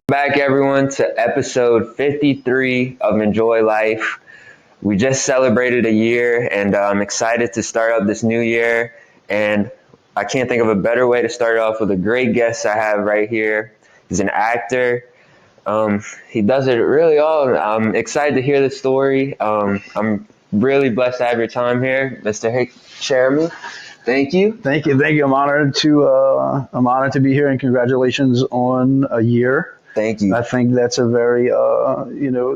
Back, everyone, to episode 53 of Enjoy Life. We just celebrated a year, and I'm excited to start up this new year. And I can't think of a better way to start off with a great guest I have right here. He's an actor. He does it really all. I'm excited to hear the story. I'm really blessed to have your time here, Mr. HICK CHERAMI'S. Thank you. Thank you. I'm honored to be here, and congratulations on a year. Thank you. I think that's a very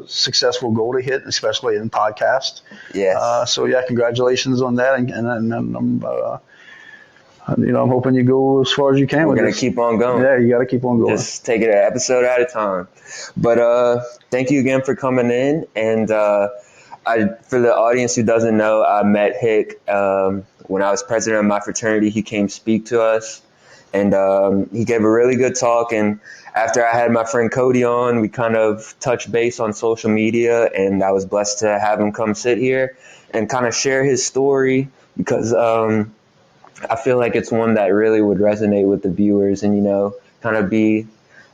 successful goal to hit, especially in podcast. Yes. So yeah, congratulations on that, and I'm hoping you go as far as you can. We're with gonna this. keep on going. Yeah, you got to keep on going. Just take it an episode at a time. But thank you again for coming in. And for the audience who doesn't know, I met Hick when I was president of my fraternity. He came speak to us, and he gave a really good talk. And after I had my friend Cody on, we kind of touched base on social media, and I was blessed to have him come sit here and kind of share his story because I feel like it's one that really would resonate with the viewers and, kind of be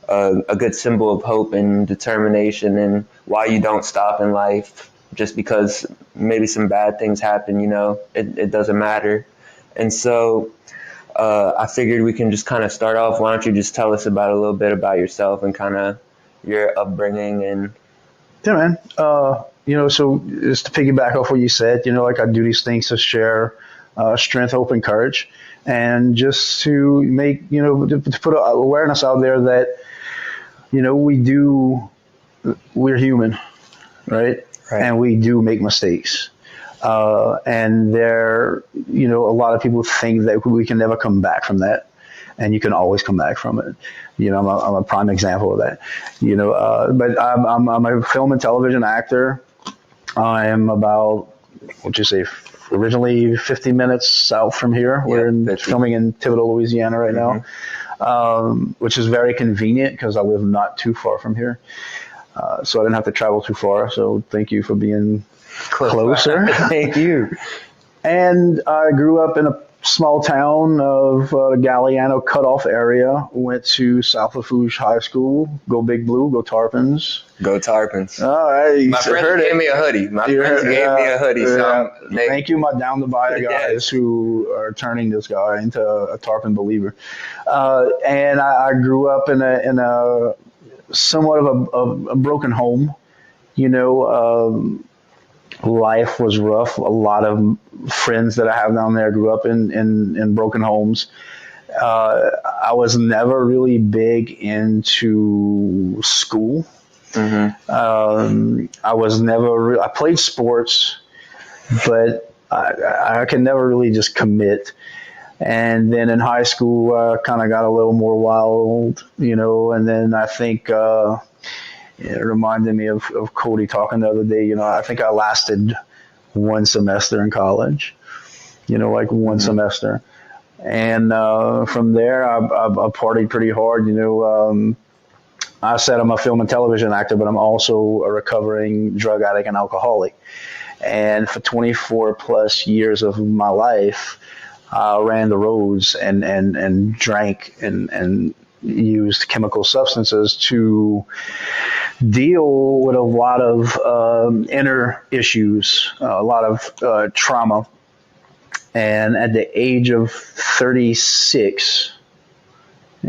a good symbol of hope and determination and why you don't stop in life just because maybe some bad things happen, it doesn't matter. And so I figured we can just kind of start off. Why don't you just tell us a little bit about yourself and kind of your upbringing and. Yeah, man. So just to piggyback off what you said, I do these things to share strength, hope, and courage, and just to make, to put awareness out there that, we're human, right? And we do make mistakes. And there, a lot of people think that we can never come back from that. And you can always come back from it. I'm a prime example of that. But I'm a film and television actor. I am about, originally 50 minutes south from here. We're filming in Thibodaux, Louisiana right now, which is very convenient because I live not too far from here. So I didn't have to travel too far. So thank you for being closer. Thank you. And I grew up in a small town of Galliano cutoff area. Went to South Lafourche High School. Go Big Blue. Go Tarpons. Go Tarpons. All right. My friends gave me a hoodie. Thank you, my down the bio guys who are turning this guy into a Tarpon believer. And I grew up in a somewhat of a broken home. Life was rough. A lot of friends that I have down there grew up in broken homes. I was never really big into school. I was never. I played sports, but I could never really just commit. And then in high school, I kind of got a little more wild, And then I think. It reminded me of Cody talking the other day. I think I lasted one semester in college, one semester. And from there, I partied pretty hard. I said I'm a film and television actor, but I'm also a recovering drug addict and alcoholic. And for 24 plus years of my life, I ran the roads and drank and used chemical substances to deal with a lot of inner issues, a lot of trauma. And at the age of 36,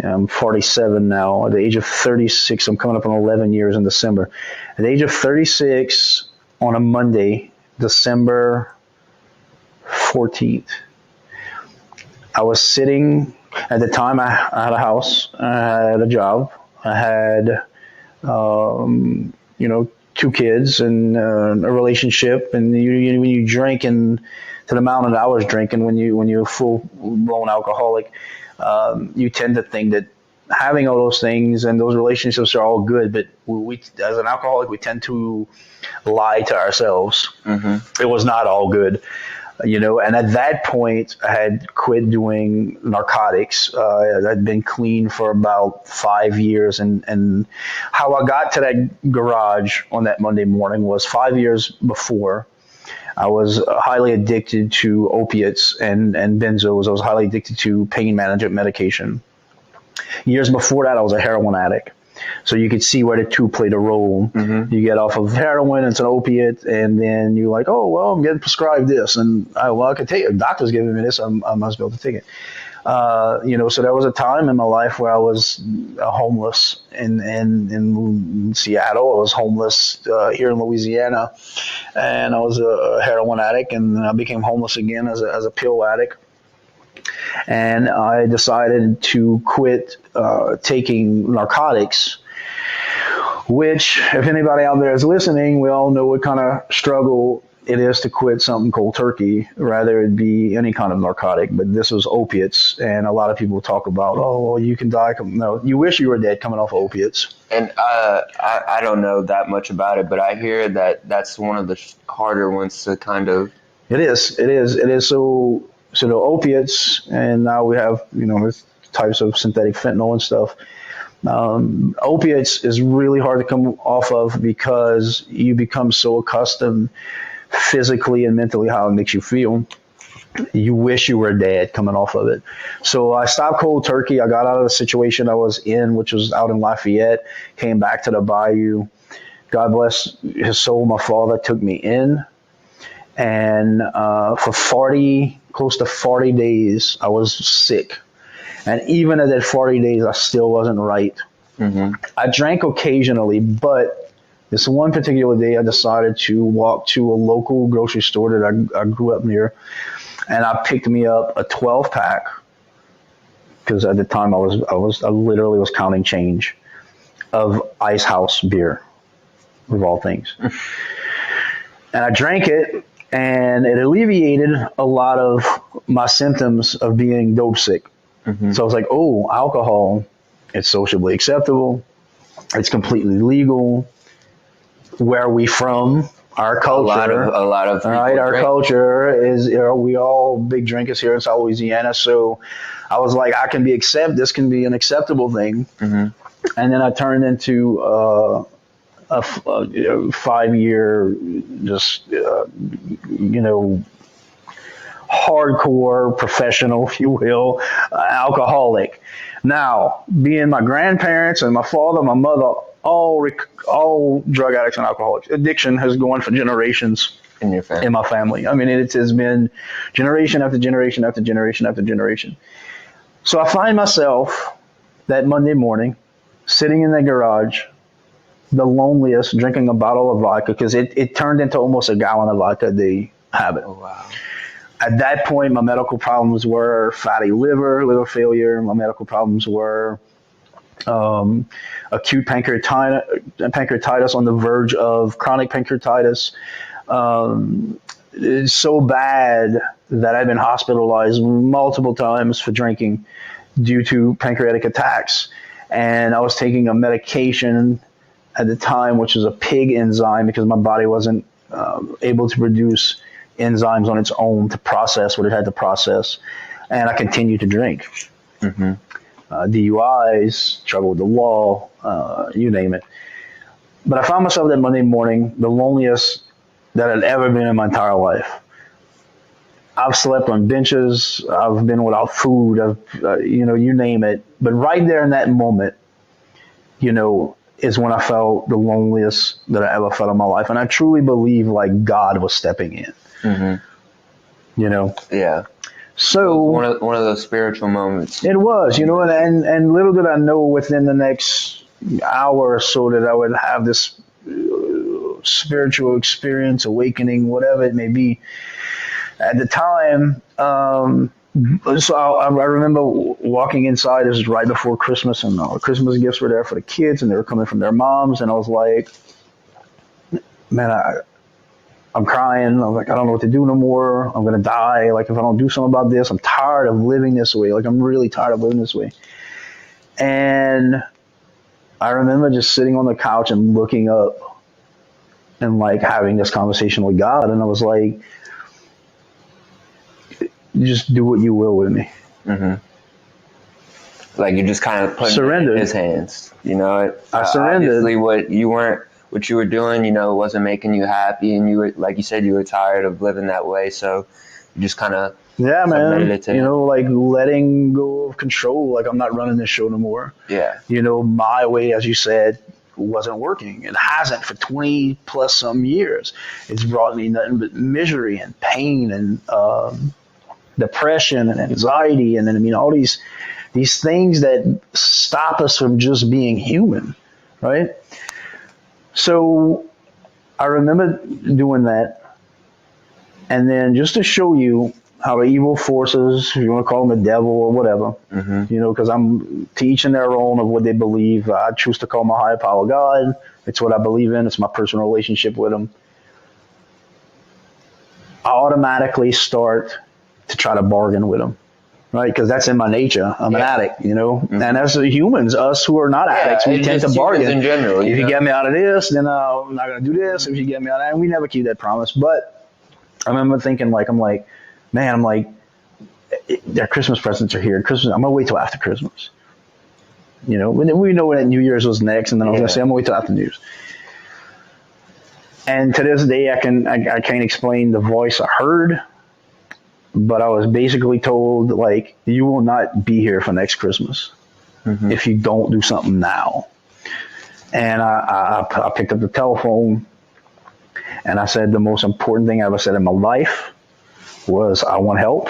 I'm 47 now. At the age of 36, I'm coming up on 11 years in December. At the age of 36, on a Monday, December 14th, I was sitting. At the time, I had a house, I had a job, I had, 2 kids and a relationship. And when you drink and to the amount that I was drinking, when you're a full blown alcoholic, you tend to think that having all those things and those relationships are all good. But we as an alcoholic, we tend to lie to ourselves. It was not all good. And at that point, I had quit doing narcotics. I'd been clean for about 5 years. And how I got to that garage on that Monday morning was 5 years before. I was highly addicted to opiates and benzos. I was highly addicted to pain management medication. Years before that, I was a heroin addict. So you could see where the two played a role. Mm-hmm. You get off of heroin, it's an opiate, and then you're like, oh, well, I'm getting prescribed this, and I can take it. The doctor's giving me this, I must be able to take it. So there was a time in my life where I was homeless in Seattle. I was homeless here in Louisiana, and I was a heroin addict, and I became homeless again as a pill addict. And I decided to quit taking narcotics, which, if anybody out there is listening, we all know what kind of struggle it is to quit something cold turkey, rather it be any kind of narcotic. But this was opiates, and a lot of people talk about, oh, well, you can die. No, you wish you were dead coming off of opiates. And I don't know that much about it, but I hear that that's one of the harder ones to kind of. It is. So the opiates, and now we have with types of synthetic fentanyl and stuff. Opiates is really hard to come off of because you become so accustomed physically and mentally how it makes you feel. You wish you were dead coming off of it. So I stopped cold turkey. I got out of the situation I was in, which was out in Lafayette, came back to the bayou. God bless his soul, my father took me in. And for close to 40 days, I was sick. And even at that 40 days, I still wasn't right. Mm-hmm. I drank occasionally, but this one particular day, I decided to walk to a local grocery store that I grew up near, and I picked me up a 12-pack because at the time I literally was counting change of Ice House beer, of all things, and I drank it, and it alleviated a lot of my symptoms of being dope sick. Mm-hmm. So I was like, oh, alcohol, it's socially acceptable. It's completely legal. Where are we from? Our culture. A lot of all right, our culture is, we all big drinkers here in South Louisiana. So I was like, I can be this can be an acceptable thing. Mm-hmm. And then I turned into a 5-year just, hardcore professional, if you will, alcoholic. Now, being my grandparents and my father, my mother, all drug addicts and alcoholics. Addiction has gone for generations in your family. In my family. I mean, it has been generation after generation after generation after generation. So I find myself that Monday morning sitting in the garage, the loneliest, drinking a bottle of vodka because it turned into almost a gallon of vodka a day habit. Oh, wow. At that point, my medical problems were fatty liver failure. My medical problems were acute pancreatitis on the verge of chronic pancreatitis. It's so bad that I've been hospitalized multiple times for drinking due to pancreatic attacks. And I was taking a medication at the time, which was a pig enzyme, because my body wasn't able to produce enzymes on its own to process what it had to process. And I continued to drink. Mm-hmm. DUIs, trouble with the law, you name it. But I found myself that Monday morning, the loneliest that I'd ever been in my entire life. I've slept on benches. I've been without food. You name it. But right there in that moment, is when I felt the loneliest that I ever felt in my life. And I truly believe like God was stepping in. Mm-hmm. Yeah. So one of those spiritual moments. It was, and little did I know within the next hour or so that I would have this spiritual experience, awakening, whatever it may be. At the time, so I remember walking inside. This was right before Christmas, and all the Christmas gifts were there for the kids, and they were coming from their moms. And I was like, man, I'm crying. I'm like, I don't know what to do no more. I'm going to die. Like, if I don't do something about this, I'm tired of living this way. Like, I'm really tired of living this way. And I remember just sitting on the couch and looking up and, like, having this conversation with God. And I was like, just do what you will with me. Mm-hmm. Like, you just kind of put it in his hands. I surrendered. Obviously, what you were doing, wasn't making you happy, and you were, like you said, you were tired of living that way. So You just kind of Yeah, man. submitted it to You him. know, like letting go of control. Like I'm not running this show no more. Yeah. You know, my way, as you said, wasn't working. It hasn't for 20 plus some years. It's brought me nothing but misery and pain and depression and anxiety, and then I mean all these things that stop us from just being human, right? So I remember doing that, and then just to show you how the evil forces, if you want to call them the devil or whatever, you know, because I'm to each and their own of what they believe. I choose to call my higher power God. It's what I believe in. It's my personal relationship with Him. I automatically start to try to bargain with Him, right? Because that's in my nature. I'm an addict, you know. And as humans, us who are not addicts, we tend to bargain. In general, if you get me out of this, then I'm not going to do this. If you get me out of that, and we never keep that promise. But I remember thinking, like, their Christmas presents are here. Christmas, I'm going to wait till after Christmas. You know, we know that New Year's was next, and then I was going to say, I'm going to wait till after New Year's. And to this day, I can't explain the voice I heard, but I was basically told, like, you will not be here for next Christmas if you don't do something now. And I picked up the telephone, and I said the most important thing I ever said in my life was, I want help.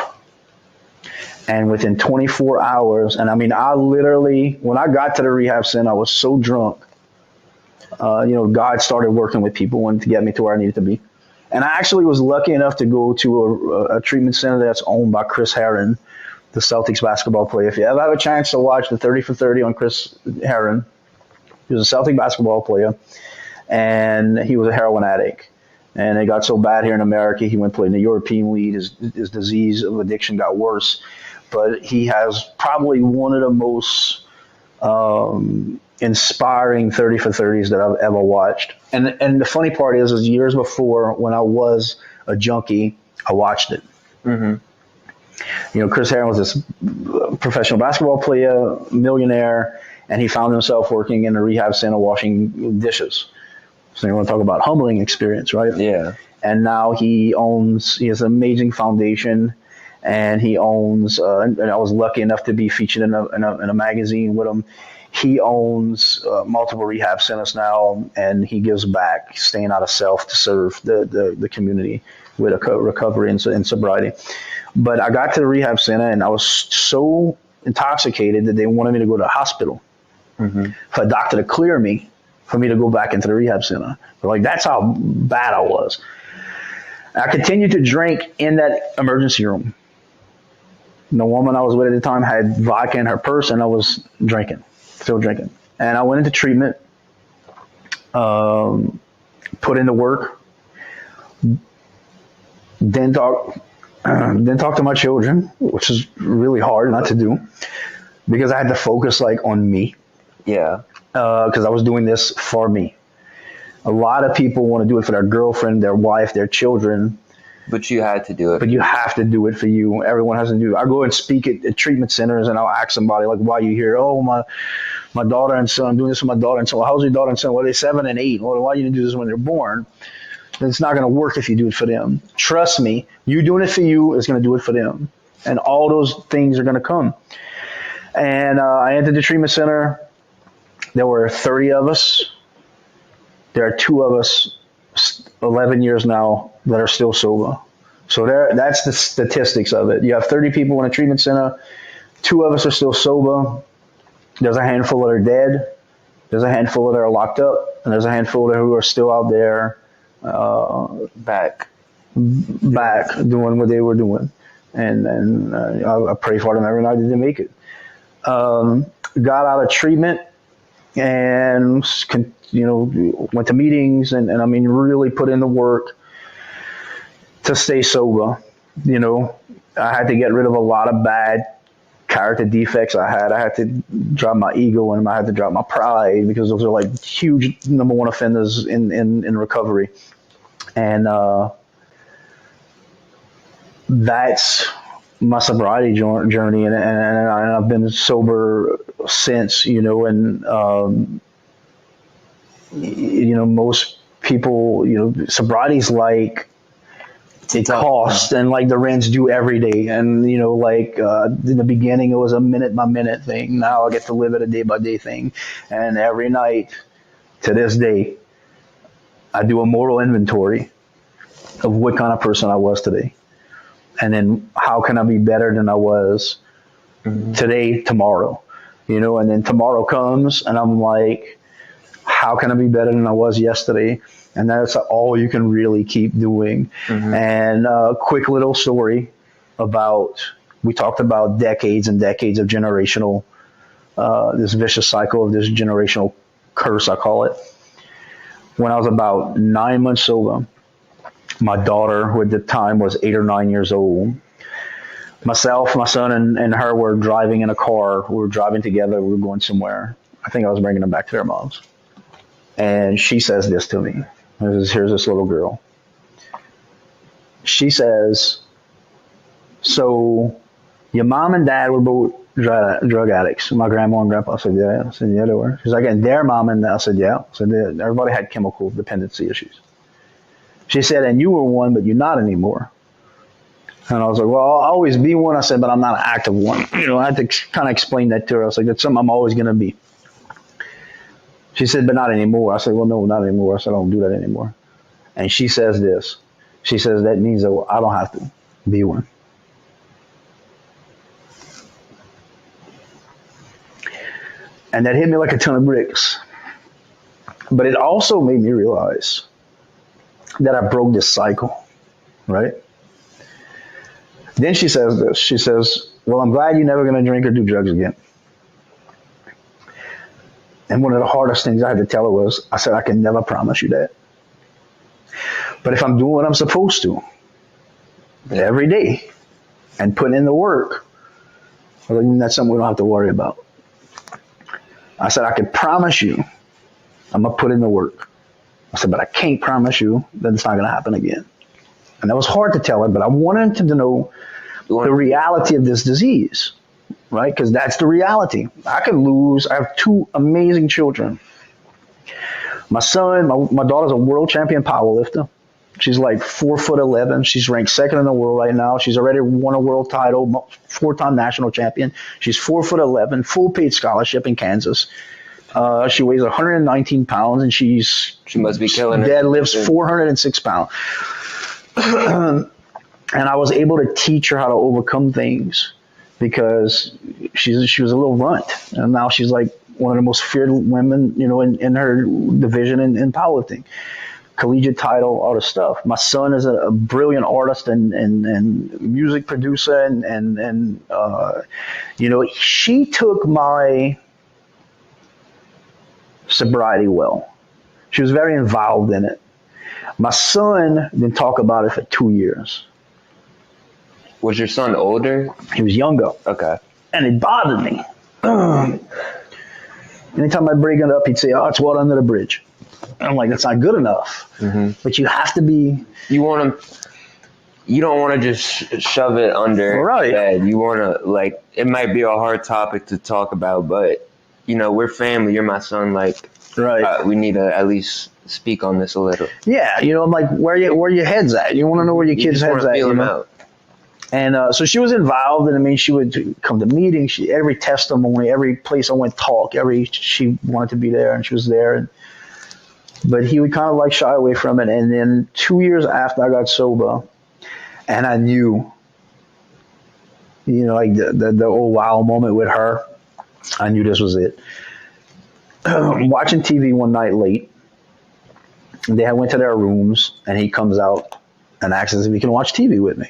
And within 24 hours, and I mean, I literally, when I got to the rehab center, I was so drunk. You know, God started working with people and to get me to where I needed to be. And I actually was lucky enough to go to a treatment center that's owned by Chris Herron, the Celtics basketball player. If you ever have a chance to watch the 30 for 30 on Chris Herron, he was a Celtic basketball player, and he was a heroin addict. And it got so bad here in America, he went play in the European League. His disease of addiction got worse. But he has probably one of the most inspiring 30 for 30s that I've ever watched. And the funny part is years before, when I was a junkie, I watched it. You know, Chris Herron was this professional basketball player, millionaire, and he found himself working in a rehab center washing dishes. So you want to talk about humbling experience, right? Yeah. And now he has an amazing foundation, and he owns, and I was lucky enough to be featured in a magazine with him. He owns multiple rehab centers now, and he gives back, staying out of self to serve the community with recovery and sobriety. But I got to the rehab center, and I was so intoxicated that they wanted me to go to the hospital for a doctor to clear me for me to go back into the rehab center. But like, that's how bad I was. I continued to drink in that emergency room. The woman I was with at the time had vodka in her purse, and I was still drinking. And I went into treatment, put in the work, then talk to my children, which is really hard not to do, because I had to focus like on me. Yeah. Because I was doing this for me. A lot of people want to do it for their girlfriend, their wife, their children. But you had to do it. But you have to do it for you. Everyone has to do it. I go and speak at treatment centers, and I'll ask somebody, like, why are you here? Oh, my daughter and son, I'm doing this with my daughter and son. Well, how's your daughter and son? Well, they're 7 and 8. Well, why you didn't do this when they're born? It's not going to work if you do it for them. Trust me, you doing it for you is going to do it for them. And all those things are going to come. And I entered the treatment center. There were 30 of us. There are 2 of us, 11 years now, that are still sober. So that's the statistics of it. You have 30 people in a treatment center. 2 of us are still sober. There's a handful that are dead. There's a handful that are locked up. And there's a handful who are still out there back doing what they were doing. And I pray for them every night that they make it. Got out of treatment and went to meetings and I mean really put in the work to stay sober. You know, I had to get rid of a lot of bad character defects I had. I had to drop my ego and I had to drop my pride, because those are like huge number one offenders in recovery. And that's my sobriety journey, and I've been sober since, and most people, sobriety's like it costs, and like the rent's due every day. And you know, like in the beginning, it was a minute by minute thing. Now I get to live it a day by day thing. And every night to this day, I do a moral inventory of what kind of person I was today, and then how can I be better than I was today, tomorrow, you know. And then tomorrow comes, and I'm like, how can I be better than I was yesterday? And that's all you can really keep doing. And a quick little story about, we talked about decades and decades of generational, this vicious cycle of this generational curse, I call it. When I was about 9 months sober, my daughter, who at the time was 8 or 9 years old, myself, my son, and her were driving in a car. We were driving together. We were going somewhere. I think I was bringing them back to their mom's. And she says this to me. Here's this little girl. She says, so your mom and dad were both drug addicts. My grandma and grandpa. I said, yeah. I said, yeah, they were. She's like, and their mom and dad. I said, yeah. I said, yeah. Everybody had chemical dependency issues. She said, and you were one, but you're not anymore. And I was like, well, I'll always be one. I said, but I'm not an active one. You know, I had to kind of explain that to her. I was like, that's something I'm always going to be. She said, but not anymore. I said, well, no, not anymore. I said, I don't do that anymore. And she says this. She says, that means that I don't have to be one. And that hit me like a ton of bricks. But it also made me realize that I broke this cycle, right? Then she says this. She says, well, I'm glad you're never going to drink or do drugs again. And one of the hardest things I had to tell her was, I said, I can never promise you that. But if I'm doing what I'm supposed to every day and putting in the work, well, then that's something we don't have to worry about. I said, I can promise you I'm going to put in the work. I said, but I can't promise you that it's not going to happen again. And that was hard to tell her, but I wanted to know the reality of this disease. Right? Because that's the reality. I could lose. I have 2 amazing children. My son, my daughter's a world champion powerlifter. She's like 4'11". She's ranked 2nd in the world right now. She's already won a world title, 4-time national champion. She's 4'11", full paid scholarship in Kansas. She weighs 119 pounds, and she must be killing it. Deadlifts 406 pounds. And I was able to teach her how to overcome things, because she was a little runt, and now she's like one of the most feared women, you know, in her division in powerlifting, collegiate title, all this stuff. My son is a brilliant artist and music producer, and you know, she took my sobriety well. She was very involved in it. My son didn't talk about it for 2 years. Was your son older? He was younger. Okay. And it bothered me. Anytime I bring it up, he'd say, oh, it's water under the bridge. And I'm like, that's not good enough. But you have to be... You don't want to just shove it under bed. You want to, like, it might be a hard topic to talk about, but, you know, we're family. You're my son. Like, we need to at least speak on this a little. Yeah, you know, I'm like, where your head's at? You want to know where your kid's head's at. Feel you them know? out. And so she was involved, and I mean, she would come to meetings, every testimony, every place I went talk, she wanted to be there, and she was there. But he would kind of like shy away from it. And then 2 years after I got sober, and I knew, you know, like the old wow moment with her, I knew this was it. Watching TV one night late, they went to their rooms, and he comes out and asks us if he can watch TV with me.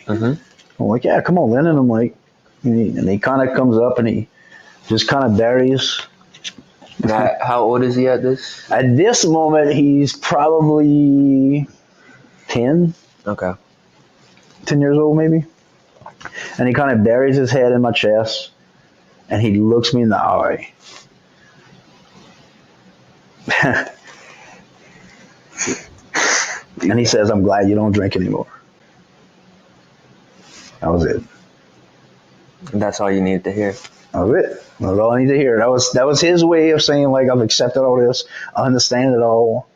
I'm like, yeah, come on, Lennon. I'm like, and he kind of comes up and he just kind of buries. How old is he at this? At this moment, he's probably 10. Okay. 10 years old, maybe. And he kind of buries his head in my chest, and he looks me in the eye. And he says, I'm glad you don't drink anymore. That was it. That's all you needed to hear. That was it. That's all I need to hear. That was his way of saying, like, I've accepted all this, I understand it all,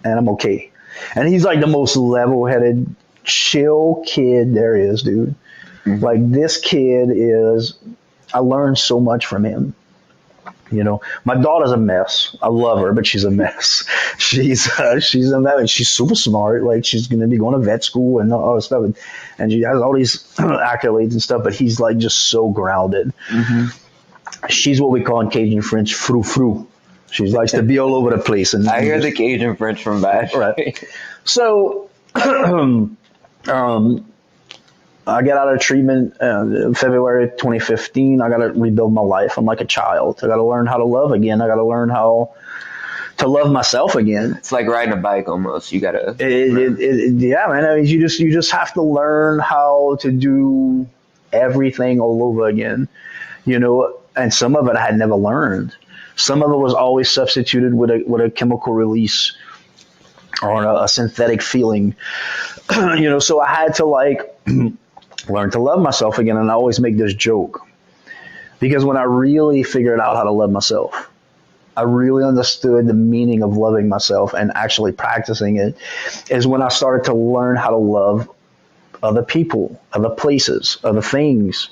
and I'm okay. And he's like the most level-headed chill kid there is, dude. Mm-hmm. Like, this kid is, I learned so much from him. You know, my daughter's a mess. I love her, but she's a mess. She's a mess. She's super smart. Like, she's going to be going to vet school and all this stuff. And she has all these accolades and stuff, but he's like just so grounded. Mm-hmm. She's what we call in Cajun French, frou-frou. She likes to be all over the place. And I hear the Cajun French from back. Right. So, I got out of treatment in February 2015. I got to rebuild my life. I'm like a child. I got to learn how to love again. I got to learn how to love myself again. It's like riding a bike almost. You gotta. Yeah, man. I mean, you just have to learn how to do everything all over again. You know, and some of it I had never learned. Some of it was always substituted with a chemical release or a synthetic feeling. You know, so I had to learn to love myself again. And I always make this joke because when I really figured out how to love myself, I really understood the meaning of loving myself and actually practicing it is when I started to learn how to love other people, other places, other things.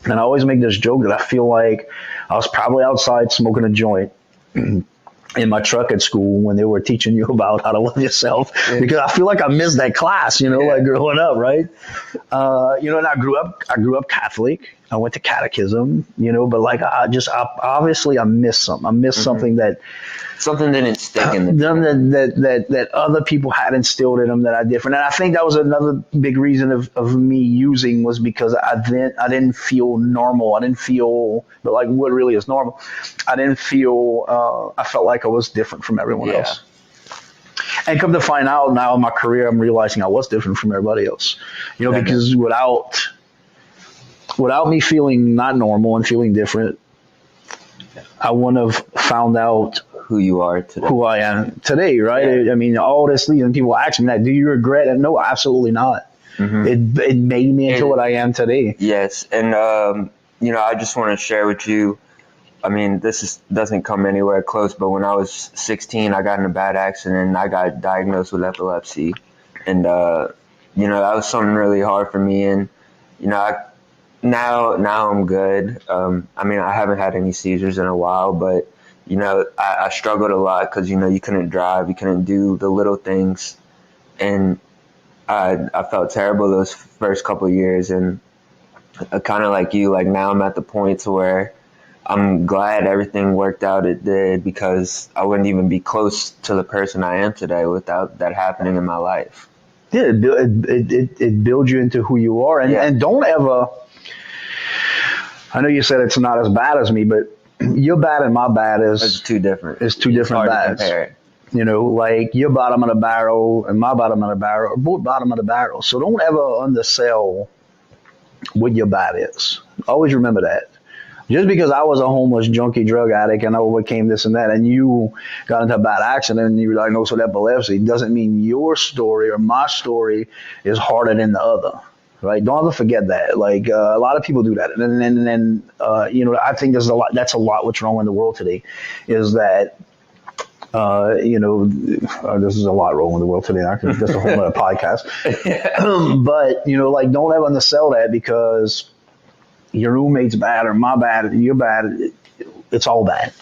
And I always make this joke that I feel like I was probably outside smoking a joint in my truck at school when they were teaching you about how to love yourself, because I feel like I missed that class, you know, like growing up, right? You know, and I grew up Catholic. I went to catechism, you know, but like obviously I missed something. I missed something that something didn't stick in them that other people had instilled in them that I different. And I think that was another big reason of me using was because I didn't feel normal. I didn't feel, but like what really is normal. I didn't feel, I felt like I was different from everyone else. And come to find out now in my career, I'm realizing I was different from everybody else, you know, because without me feeling not normal and feeling different, I wouldn't have found out who you are today. Who I am today, right? Yeah. I mean, all this, and people ask me that, do you regret it? No, absolutely not. Mm-hmm. It made me into what I am today. Yes. And, you know, I just want to share with you, I mean, doesn't come anywhere close, but when I was 16, I got in a bad accident and I got diagnosed with epilepsy. And, you know, that was something really hard for me. And, you know, now I'm good. I mean, I haven't had any seizures in a while, but, you know, I struggled a lot because, you know, you couldn't drive, you couldn't do the little things. And I felt terrible those first couple of years. And kind of like you, like now I'm at the point to where I'm glad everything worked out it did, because I wouldn't even be close to the person I am today without that happening in my life. Yeah, it builds you into who you are. And don't ever, I know you said it's not as bad as me, but your bad and my bad is two different. It's two different bads. You know, like your bottom of the barrel and my bottom of the barrel are both bottom of the barrel. So don't ever undersell what your bad is. Always remember that. Just because I was a homeless junkie drug addict and I overcame this and that, and you got into a bad accident and you were diagnosed with epilepsy, doesn't mean your story or my story is harder than the other. Right? Don't ever forget that. Like a lot of people do that, and then you know, I think there's a lot. That's a lot. What's wrong in the world today is that you know, this is a lot wrong in the world today. That's a whole other podcast. But you know, like don't ever undersell that because your roommate's bad or my bad, you're bad. It's all bad,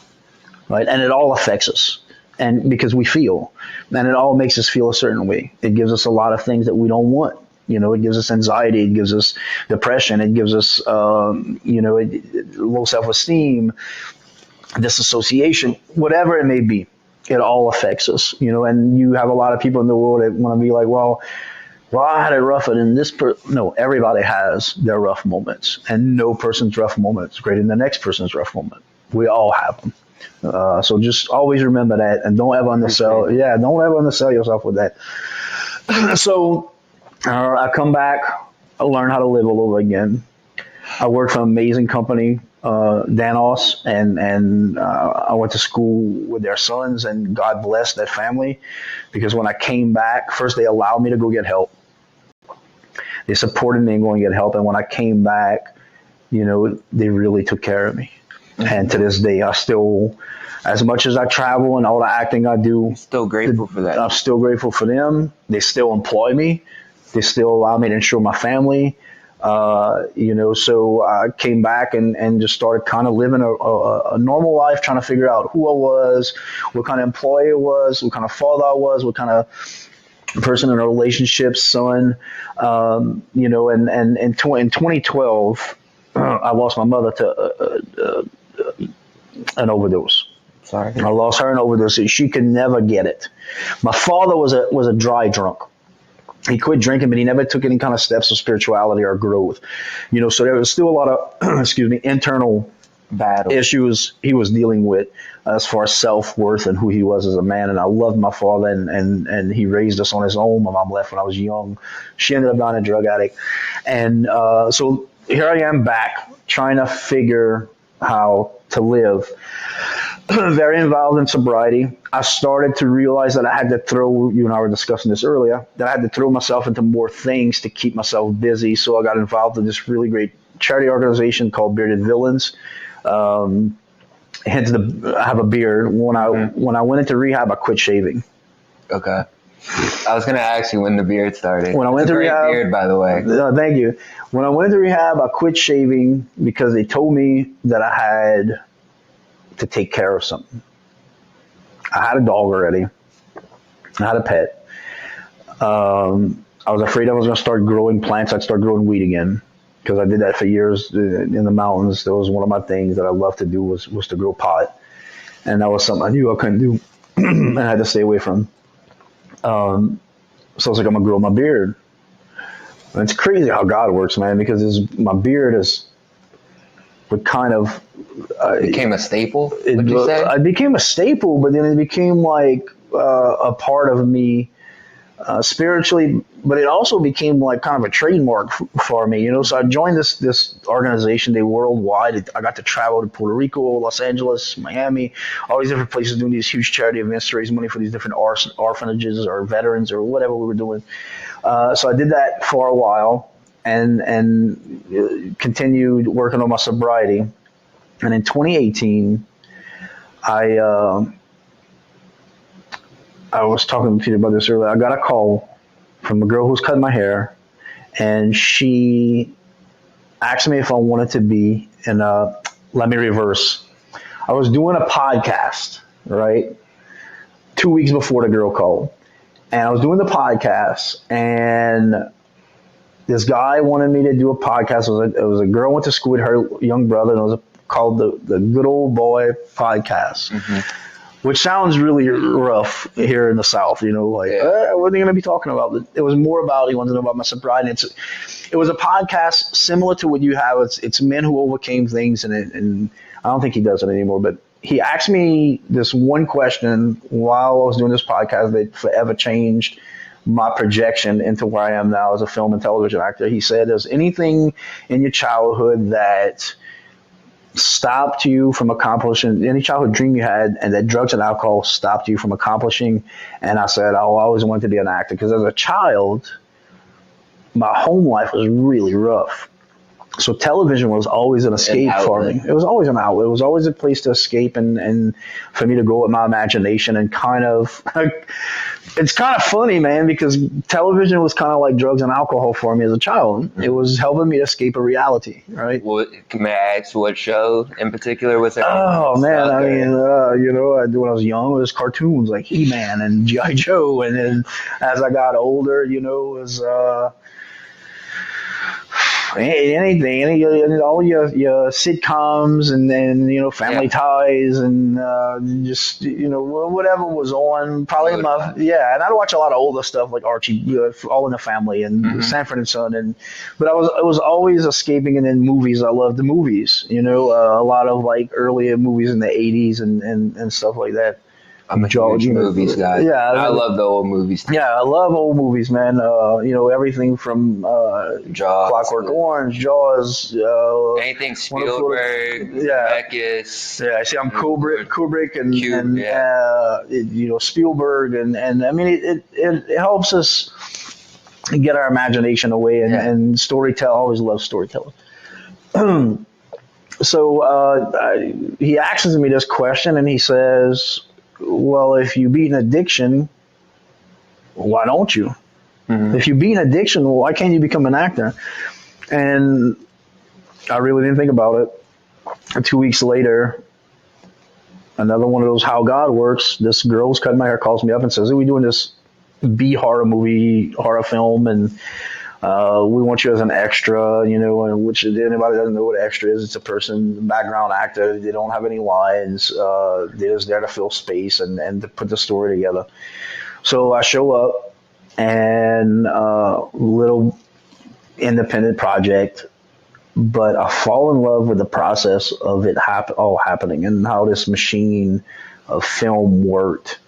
right? And it all affects us, and because we feel, and it all makes us feel a certain way. It gives us a lot of things that we don't want. You know, it gives us anxiety, it gives us depression, it gives us, you know, low self-esteem, disassociation, whatever it may be. It all affects us, you know, and you have a lot of people in the world that want to be like, well, I had it rougher than this person. No, everybody has their rough moments, and no person's rough moment is greater than the next person's rough moment. We all have them. So just always remember that, and don't ever undersell. Yeah, don't ever undersell yourself with that. So, I come back, I learn how to live all over again. I work for an amazing company, Danos, and I went to school with their sons, and God bless that family, because when I came back, first they allowed me to go get help. They supported me in going to get help, and when I came back, you know, they really took care of me. Mm-hmm. And to this day, I still, as much as I travel and all the acting I do, still grateful for that. I'm still grateful for them. They still employ me. They still allow me to insure my family. So I came back and just started kind of living a normal life, trying to figure out who I was, what kind of employee I was, what kind of father I was, what kind of person in a relationship, son. And in 2012, I lost my mother to an overdose. Sorry. I lost her in overdose. She could never get it. My father was a dry drunk. He quit drinking, but he never took any kind of steps of spirituality or growth. So there was still a lot of, internal Battle. issues he was dealing with as far as self-worth and who he was as a man. And I loved my father, and he raised us on his own. My mom left when I was young. She ended up dying a drug addict. And so here I am back trying to figure how to live. Very involved in sobriety. I started to realize that I had to throw, you and I were discussing this earlier, that I had to throw myself into more things to keep myself busy. So I got involved in this really great charity organization called Bearded Villains. Hence I have a beard. When I went into rehab, I quit shaving. Okay. I was going to ask you when the beard started. When I went to great rehab, beard, by the way. Thank you. When I went to rehab, I quit shaving because they told me that I had to take care of something. I had a dog already. I had a pet. I was afraid I was going to start growing plants. I'd start growing weed again, because I did that for years in the mountains. That was one of my things that I loved to do was to grow pot. And that was something I knew I couldn't do and I had to stay away from. So I was like, I'm going to grow my beard. And it's crazy how God works, man, because my beard would kind of became a staple, would you say? It became a staple, but then it became like a part of me spiritually, but it also became like kind of a trademark for me, So I joined this organization. They worldwide. I got to travel to Puerto Rico, Los Angeles, Miami, all these different places doing these huge charity events to raise money for these different orphanages or veterans or whatever we were doing. So I did that for a while and continued working on my sobriety. And in 2018, I was talking to you about this earlier. I got a call from a girl who's cutting my hair, and she asked me if I wanted to be in let me reverse. I was doing a podcast, right? 2 weeks before the girl called. And I was doing the podcast, and this guy wanted me to do a podcast. It was a girl I went to school with, her young brother, and it was called the Good Old Boy Podcast. Mm-hmm. Which sounds really rough here in the South, what are you going to be talking about? But it was more about, he wanted to know about my sobriety. It was a podcast similar to what you have. It's men who overcame things, and I don't think he does it anymore. But he asked me this one question while I was doing this podcast that forever changed my projection into where I am now as a film and television actor. He said, "Is anything in your childhood that stopped you from accomplishing any childhood dream you had, and that drugs and alcohol stopped you from accomplishing?" And I said, I always wanted to be an actor, because as a child, my home life was really rough. So television was always an escape for me. It was always an outlet. It was always a place to escape and for me to go with my imagination and kind of, it's kind of funny, man, because television was kind of like drugs and alcohol for me as a child. Mm-hmm. It was helping me escape a reality, right? Well, may I ask what show in particular was it? Oh, man, I mean, when I was young, it was cartoons like He-Man and G.I. Joe. And then as I got older, it was anything, all your sitcoms, and then Family Ties, and just whatever was on. Probably and I'd watch a lot of older stuff like Archie, All in the Family, and Sanford and Son, but I was always escaping. And then movies, I loved the movies, a lot of like earlier movies in the 80s and stuff like that. I'm a huge movies guy. Yeah, I love the old movies too. Yeah, I love old movies, man. Everything from Jaws, Clockwork Orange, Jaws, anything Spielberg, Zemeckis. Yeah, I see. I'm Kubrick and Spielberg, and I mean it helps us get our imagination away and storytelling. I always love storytelling. So he asks me this question, and he says, well, if you beat an addiction, why don't you? If you beat an addiction, well, why can't you become an actor? And I really didn't think about it. And 2 weeks later, another one of those how God works. This girl who's cutting my hair calls me up and says, "Hey, we're doing this B horror film, and we want you as an extra, you know." And which anybody doesn't know what extra is. It's a person, background actor. They don't have any lines. They're just there to fill space and to put the story together. So I show up, and little independent project, but I fall in love with the process of it all happening and how this machine of film worked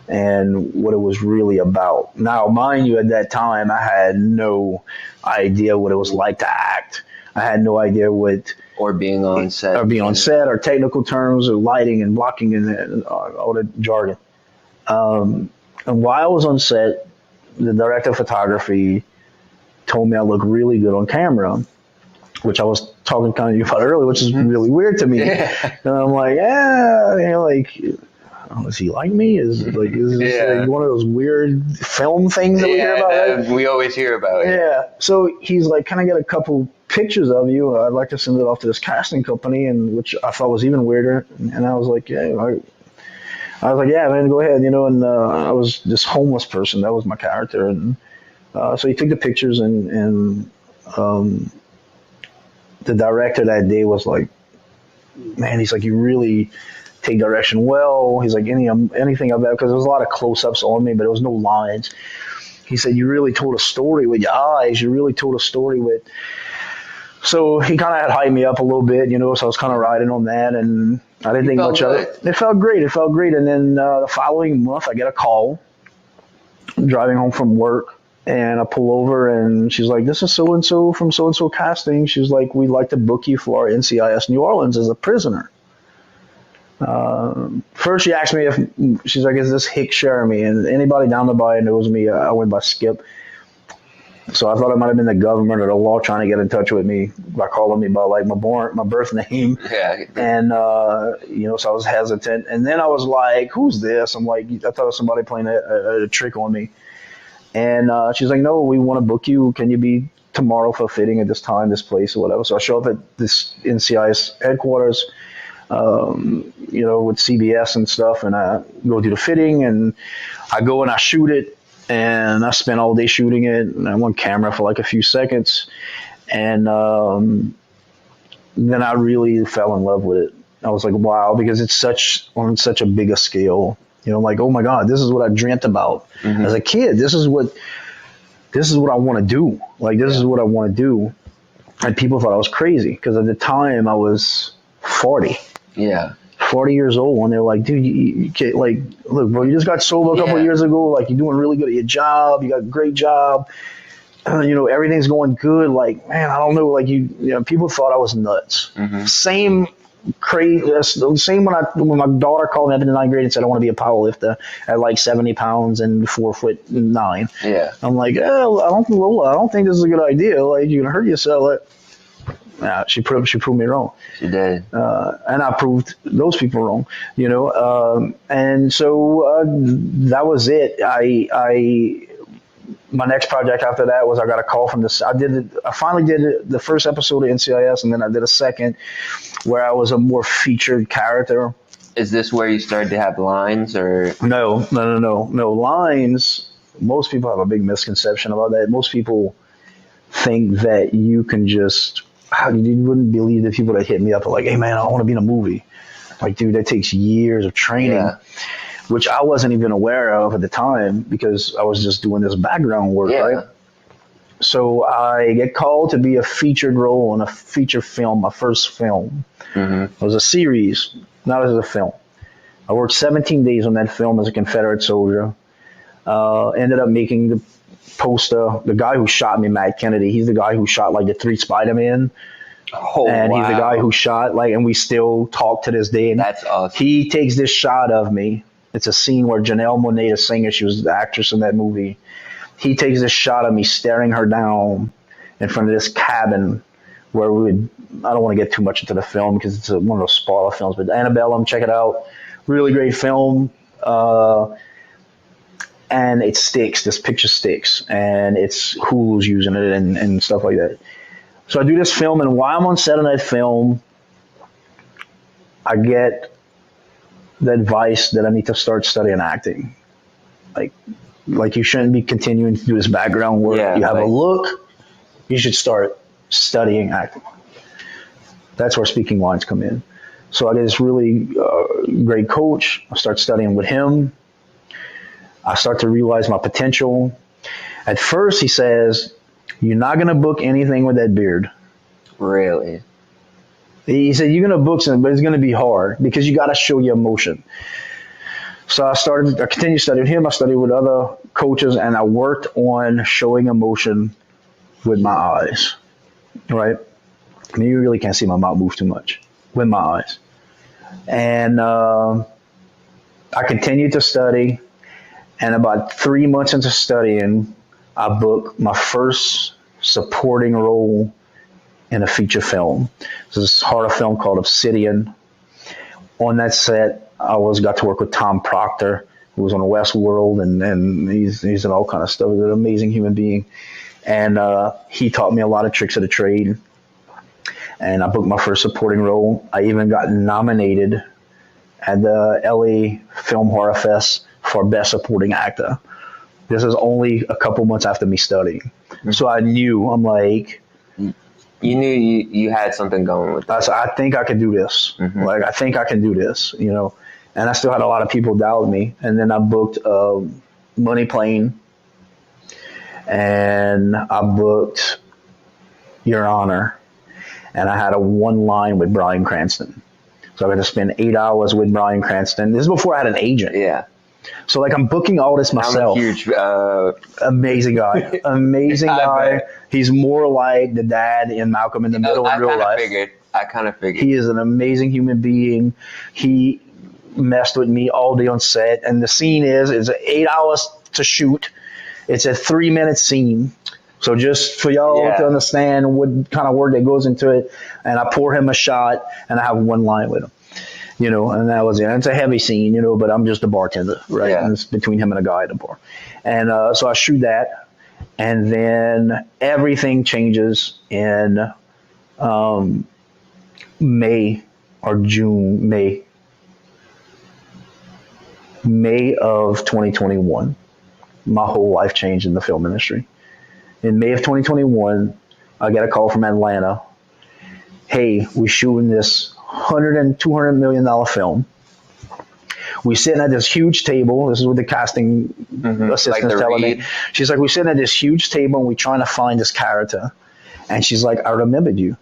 and what it was really about. Now, mind you, at that time, I had no idea what it was like to act. I had no idea what or being on set, or technical terms, or lighting and blocking and all the jargon. And while I was on set, the director of photography told me I look really good on camera, which I was talking kind of about earlier, which is really weird to me. Yeah. And I'm like, does he like me? Is this like one of those weird film things that we hear about? Right? We always hear about. Yeah. So he's like, "Can I get a couple pictures of you? I'd like to send it off to this casting company," and which I thought was even weirder. And I was like, "Yeah." I was like, "Yeah, man, go ahead." And I was this homeless person. That was my character. And so he took the pictures, and the director that day was like, "Man," he's like, "you really take direction well." He's like, anything of that, because there was a lot of close-ups on me, but there was no lines. He said, "You really told a story with your eyes. You really told a story with." So he kind of had hyped me up a little bit, so I was kind of riding on that, and I didn't think much of it. It felt great. And then the following month, I get a call. I'm driving home from work, and I pull over, and she's like, "This is so-and-so from so-and-so casting." She's like, "We'd like to book you for our NCIS New Orleans as a prisoner." First, she asked me she's like, "Is this HICK CHERAMIE'S?" And anybody down the bay knows me. I went by Skip. So I thought it might have been the government or the law trying to get in touch with me by calling me by like my birth name. Yeah. And, so I was hesitant. And then I was like, "Who's this?" I'm like, I thought it was somebody playing a trick on me. And she's like, "No, we want to book you. Can you be tomorrow for fitting at this time, this place," or whatever. So I show up at this NCIS headquarters, with CBS and stuff, and I go do the fitting, and I go and I shoot it, and I spent all day shooting it, and I'm on camera for like a few seconds, and then I really fell in love with it. I was like, wow, because it's on such a bigger scale. Like, oh my God, this is what I dreamt about as a kid. This is what I want to do. Like, this is what I want to do. And people thought I was crazy because at the time I was 40. Yeah. 40 years old, and they're like, "Dude, you can't, like, look, bro, you just got sober a couple of years ago. Like, you're doing really good at your job. You got a great job. Everything's going good. Like, man, I don't know. Like, people thought I was nuts." Same when my daughter called me up in the 9th grade and said, "I want to be a powerlifter at like 70 pounds and 4'9". Yeah. I'm like, I don't think this is a good idea. Like, you're gonna hurt yourself. Like, she proved me wrong. She did. And I proved those people wrong, and so that was it. My next project after that was I got a call from this. I finally did the first episode of NCIS, and then I did a second where I was a more featured character. Is this where you started to have lines, or? No lines. Most people have a big misconception about that. Most people think that you can just. You wouldn't believe the people that hit me up are like, "Hey man, I want to be in a movie." Like, dude, that takes years of training, which I wasn't even aware of at the time because I was just doing this background work, right? So I get called to be a featured role in a feature film, my first film. It was a series, not as a film. I worked 17 days on that film as a Confederate soldier. Ended up making the poster. The guy who shot me, Matt Kennedy, he's the guy who shot like the 3 Spider-Man. Oh, and wow. He's the guy who shot and we still talk to this day. And that's awesome. He takes this shot of me. It's a scene where Janelle Monáe, the singer, she was the actress in that movie. He takes this shot of me staring her down in front of this cabin where I don't want to get too much into the film because it's one of those spoiler films, but Annabellum, check it out. Really great film. and it sticks. This picture sticks, and it's Hulu's using it and stuff like that. So I do this film, and while I'm on set on that film, I get the advice that I need to start studying acting. Like you shouldn't be continuing to do this background work. Yeah, you have a look. You should start studying acting. That's where speaking lines come in. So I get this really great coach. I start studying with him. I start to realize my potential. At first, he says, "You're not going to book anything with that beard." Really? He said, "You're going to book something, but it's going to be hard because you got to show your emotion." So I continued studying him. I studied with other coaches, and I worked on showing emotion with my eyes. Right? I mean, you really can't see my mouth move too much with my eyes. And I continued to study. And about 3 months into studying, I booked my first supporting role in a feature film. This horror film called Obsidian. On that set, I got to work with Tom Proctor, who was on Westworld, and he's in all kind of stuff. He's an amazing human being. And he taught me a lot of tricks of the trade. And I booked my first supporting role. I even got nominated at the LA Film Horror Fest for Best Supporting Actor. This is only a couple months after me studying. Mm-hmm. So I knew, I'm like... You knew you had something going with that. I think I could do this. Mm-hmm. Like, I think I can do this, you know. And I still had a lot of people doubt me. And then I booked Money Plane. And I booked Your Honor. And I had a one line with Bryan Cranston. So I got to spend 8 hours with Bryan Cranston. This is before I had an agent. Yeah. So like I'm booking all this myself. I'm a huge, amazing guy. Amazing guy. He's more like the dad in Malcolm in the Middle in real life. I kind of figured. He is an amazing human being. He messed with me all day on set. And the scene is 8 hours to shoot. It's a 3-minute scene. So just for y'all to understand what kind of work that goes into it, and I pour him a shot, and I have one line with him, you know, and that was it. And it's a heavy scene, you know, but I'm just a bartender, right? Yeah. And it's between him and a guy at the bar. And so I shoot that, and then everything changes in May of 2021. My whole life changed in the film industry. In May of 2021, I get a call from Atlanta. Hey, we're shooting this $100 and $200 million film. We're sitting at this huge table. This is what the casting assistant's telling me. She's like, we're sitting at this huge table and we're trying to find this character. And she's like, I remembered you.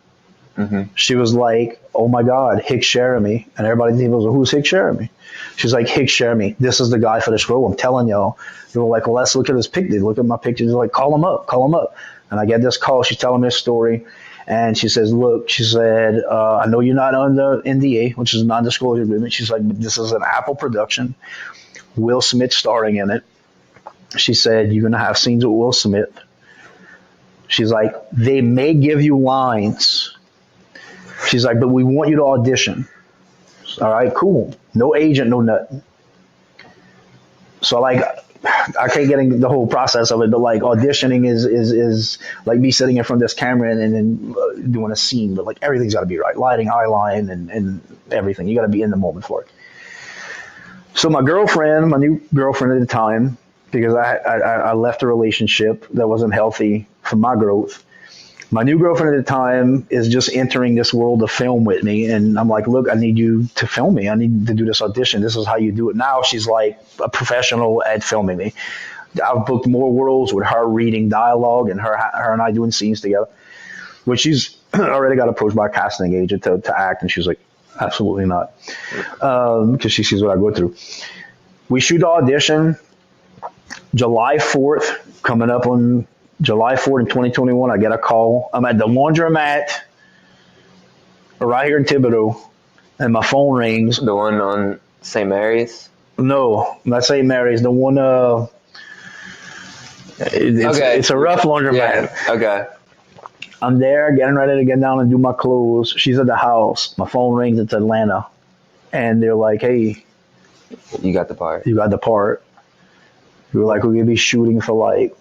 Mm-hmm. She was like, oh my God, HICK CHERAMIE'S. And everybody at the table was like, who's HICK CHERAMIE'S? She's like, HICK CHERAMIE'S. This is the guy for this role. I'm telling y'all. They were like, well, let's look at his picture. They look at my pictures. They're like, call him up. And I get this call. She's telling me a story. And she says, look, she said, I know you're not under NDA, which is a non-disclosure agreement. She's like, but this is an Apple production. Will Smith starring in it. She said, you're going to have scenes with Will Smith. She's like, they may give you lines. She's like, but we want you to audition. All right, cool. No agent, no nothing. So like, I can't get into the whole process of it, but like auditioning is like me sitting in front of this camera and then doing a scene, but like everything's got to be right. Lighting, eye line, and everything. You got to be in the moment for it. So my new girlfriend at the time, because I left a relationship that wasn't healthy for my growth. My new girlfriend at the time is just entering this world of film with me. And I'm like, look, I need you to film me. I need to do this audition. This is how you do it. Now she's like a professional at filming me. I've booked more roles with her reading dialogue and her and I doing scenes together, which she's already got approached by a casting agent to act. And she's like, absolutely not. Because she sees what I go through. We shoot the audition July 4th, coming up on July 4th in 2021, I get a call. I'm at the laundromat right here in Thibodaux, and my phone rings. The one on St. Mary's? No, not St. Mary's. The one, it's a rough laundromat. Yeah. Okay. I'm there getting ready to get down and do my clothes. She's at the house. My phone rings. It's Atlanta. And they're like, hey. You got the part. We were like, we're going to be shooting for like,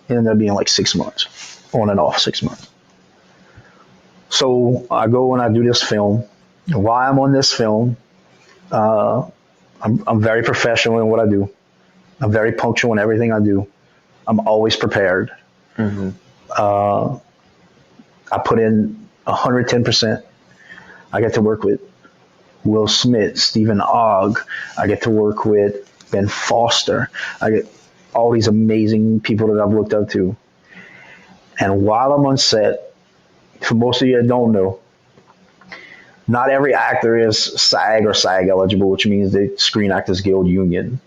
it ended up being like 6 months, on and off 6 months. So I go and I do this film. While I'm on this film, I'm very professional in what I do. I'm very punctual in everything I do. I'm always prepared. Mm-hmm. I put in 110%. I get to work with Will Smith, Stephen Ogg. I get to work with Ben Foster. I get all these amazing people that I've looked up to. And while I'm on set, for most of you that don't know, not every actor is SAG or SAG eligible, which means the Screen Actors Guild Union.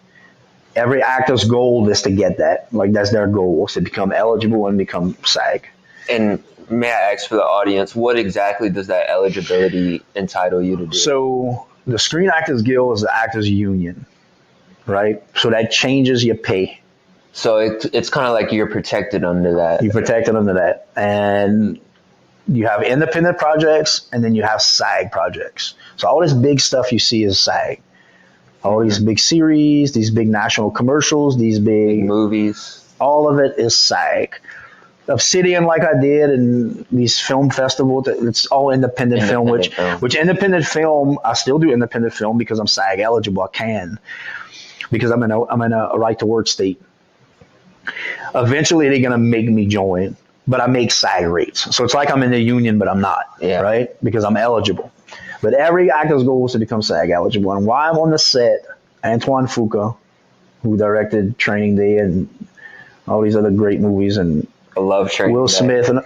Every actor's goal is to get that. Like, that's their goal, is to become eligible and become SAG. And may I ask for the audience, what exactly does that eligibility entitle you to do? So the Screen Actors Guild is the actors union, right? So that changes your pay. So it's kind of like you're protected under that. You're protected under that. And you have independent projects, and then you have SAG projects. So all this big stuff you see is SAG. All these big series, these big national commercials, these big movies. All of it is SAG. Obsidian, like I did, and these film festivals, it's all independent film, which independent film, I still do independent film because I'm SAG eligible. I can, because I'm in a right to work state. Eventually, they're going to make me join, but I make SAG rates. So it's like I'm in the union, but I'm not, right? Because I'm eligible. But every actor's goal is to become SAG eligible. And while I'm on the set, Antoine Fuqua, who directed Training Day and all these other great movies, and I love Training Will Day. Smith, and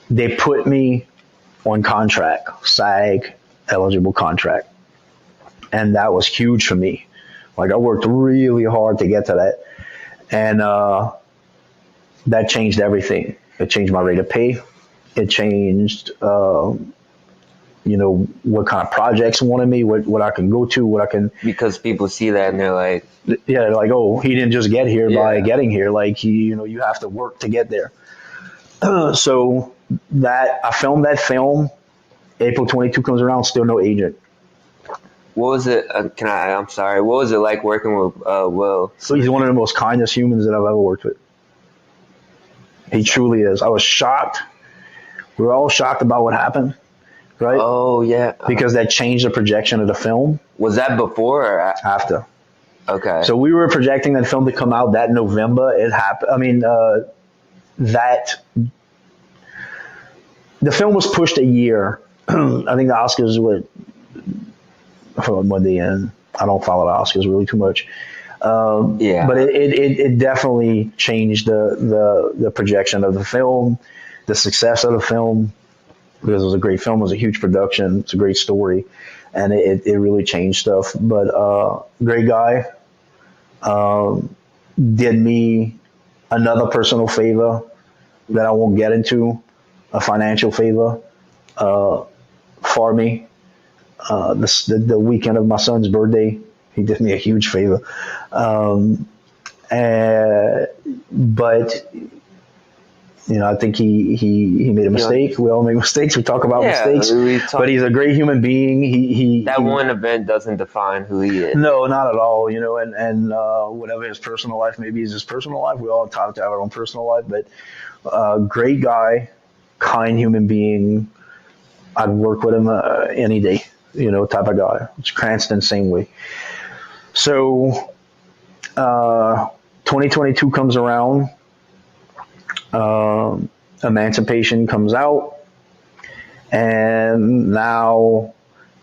they put me on contract, SAG eligible contract. And that was huge for me. Like, I worked really hard to get to that. And that changed everything. It changed my rate of pay. It changed, what kind of projects wanted me, what I can go to, what I can. Because people see that and they're like, they're like, oh, he didn't just get here by getting here. Like, you have to work to get there. So that I filmed that film. April 22 comes around, still no agent. What was it? I'm sorry. What was it like working with Will? So he's one of the most kindest humans that I've ever worked with. He truly is. I was shocked. We were all shocked about what happened, right? Oh, yeah. Because that changed the projection of the film. Was that before or after? Okay. So we were projecting that film to come out that November. It happened. I mean, the film was pushed a year. I think the Oscars were Monday, and I don't follow the Oscars really too much. But it definitely changed the projection of the film, the success of the film, because it was a great film. It was a huge production. It's a great story, and it really changed stuff. But great guy. Did me another personal favor that I won't get into, a financial favor for me. The weekend of my son's birthday, he did me a huge favor. But I think he made a mistake. We all make mistakes. We talk about mistakes. But he's a great human being. That one event doesn't define who he is. No, not at all. And whatever his personal life maybe is his personal life. We all have to have our own personal life. But great guy, kind human being. I'd work with him any day. Type of guy. It's Cranston, same way. So 2022 comes around. Emancipation comes out, and now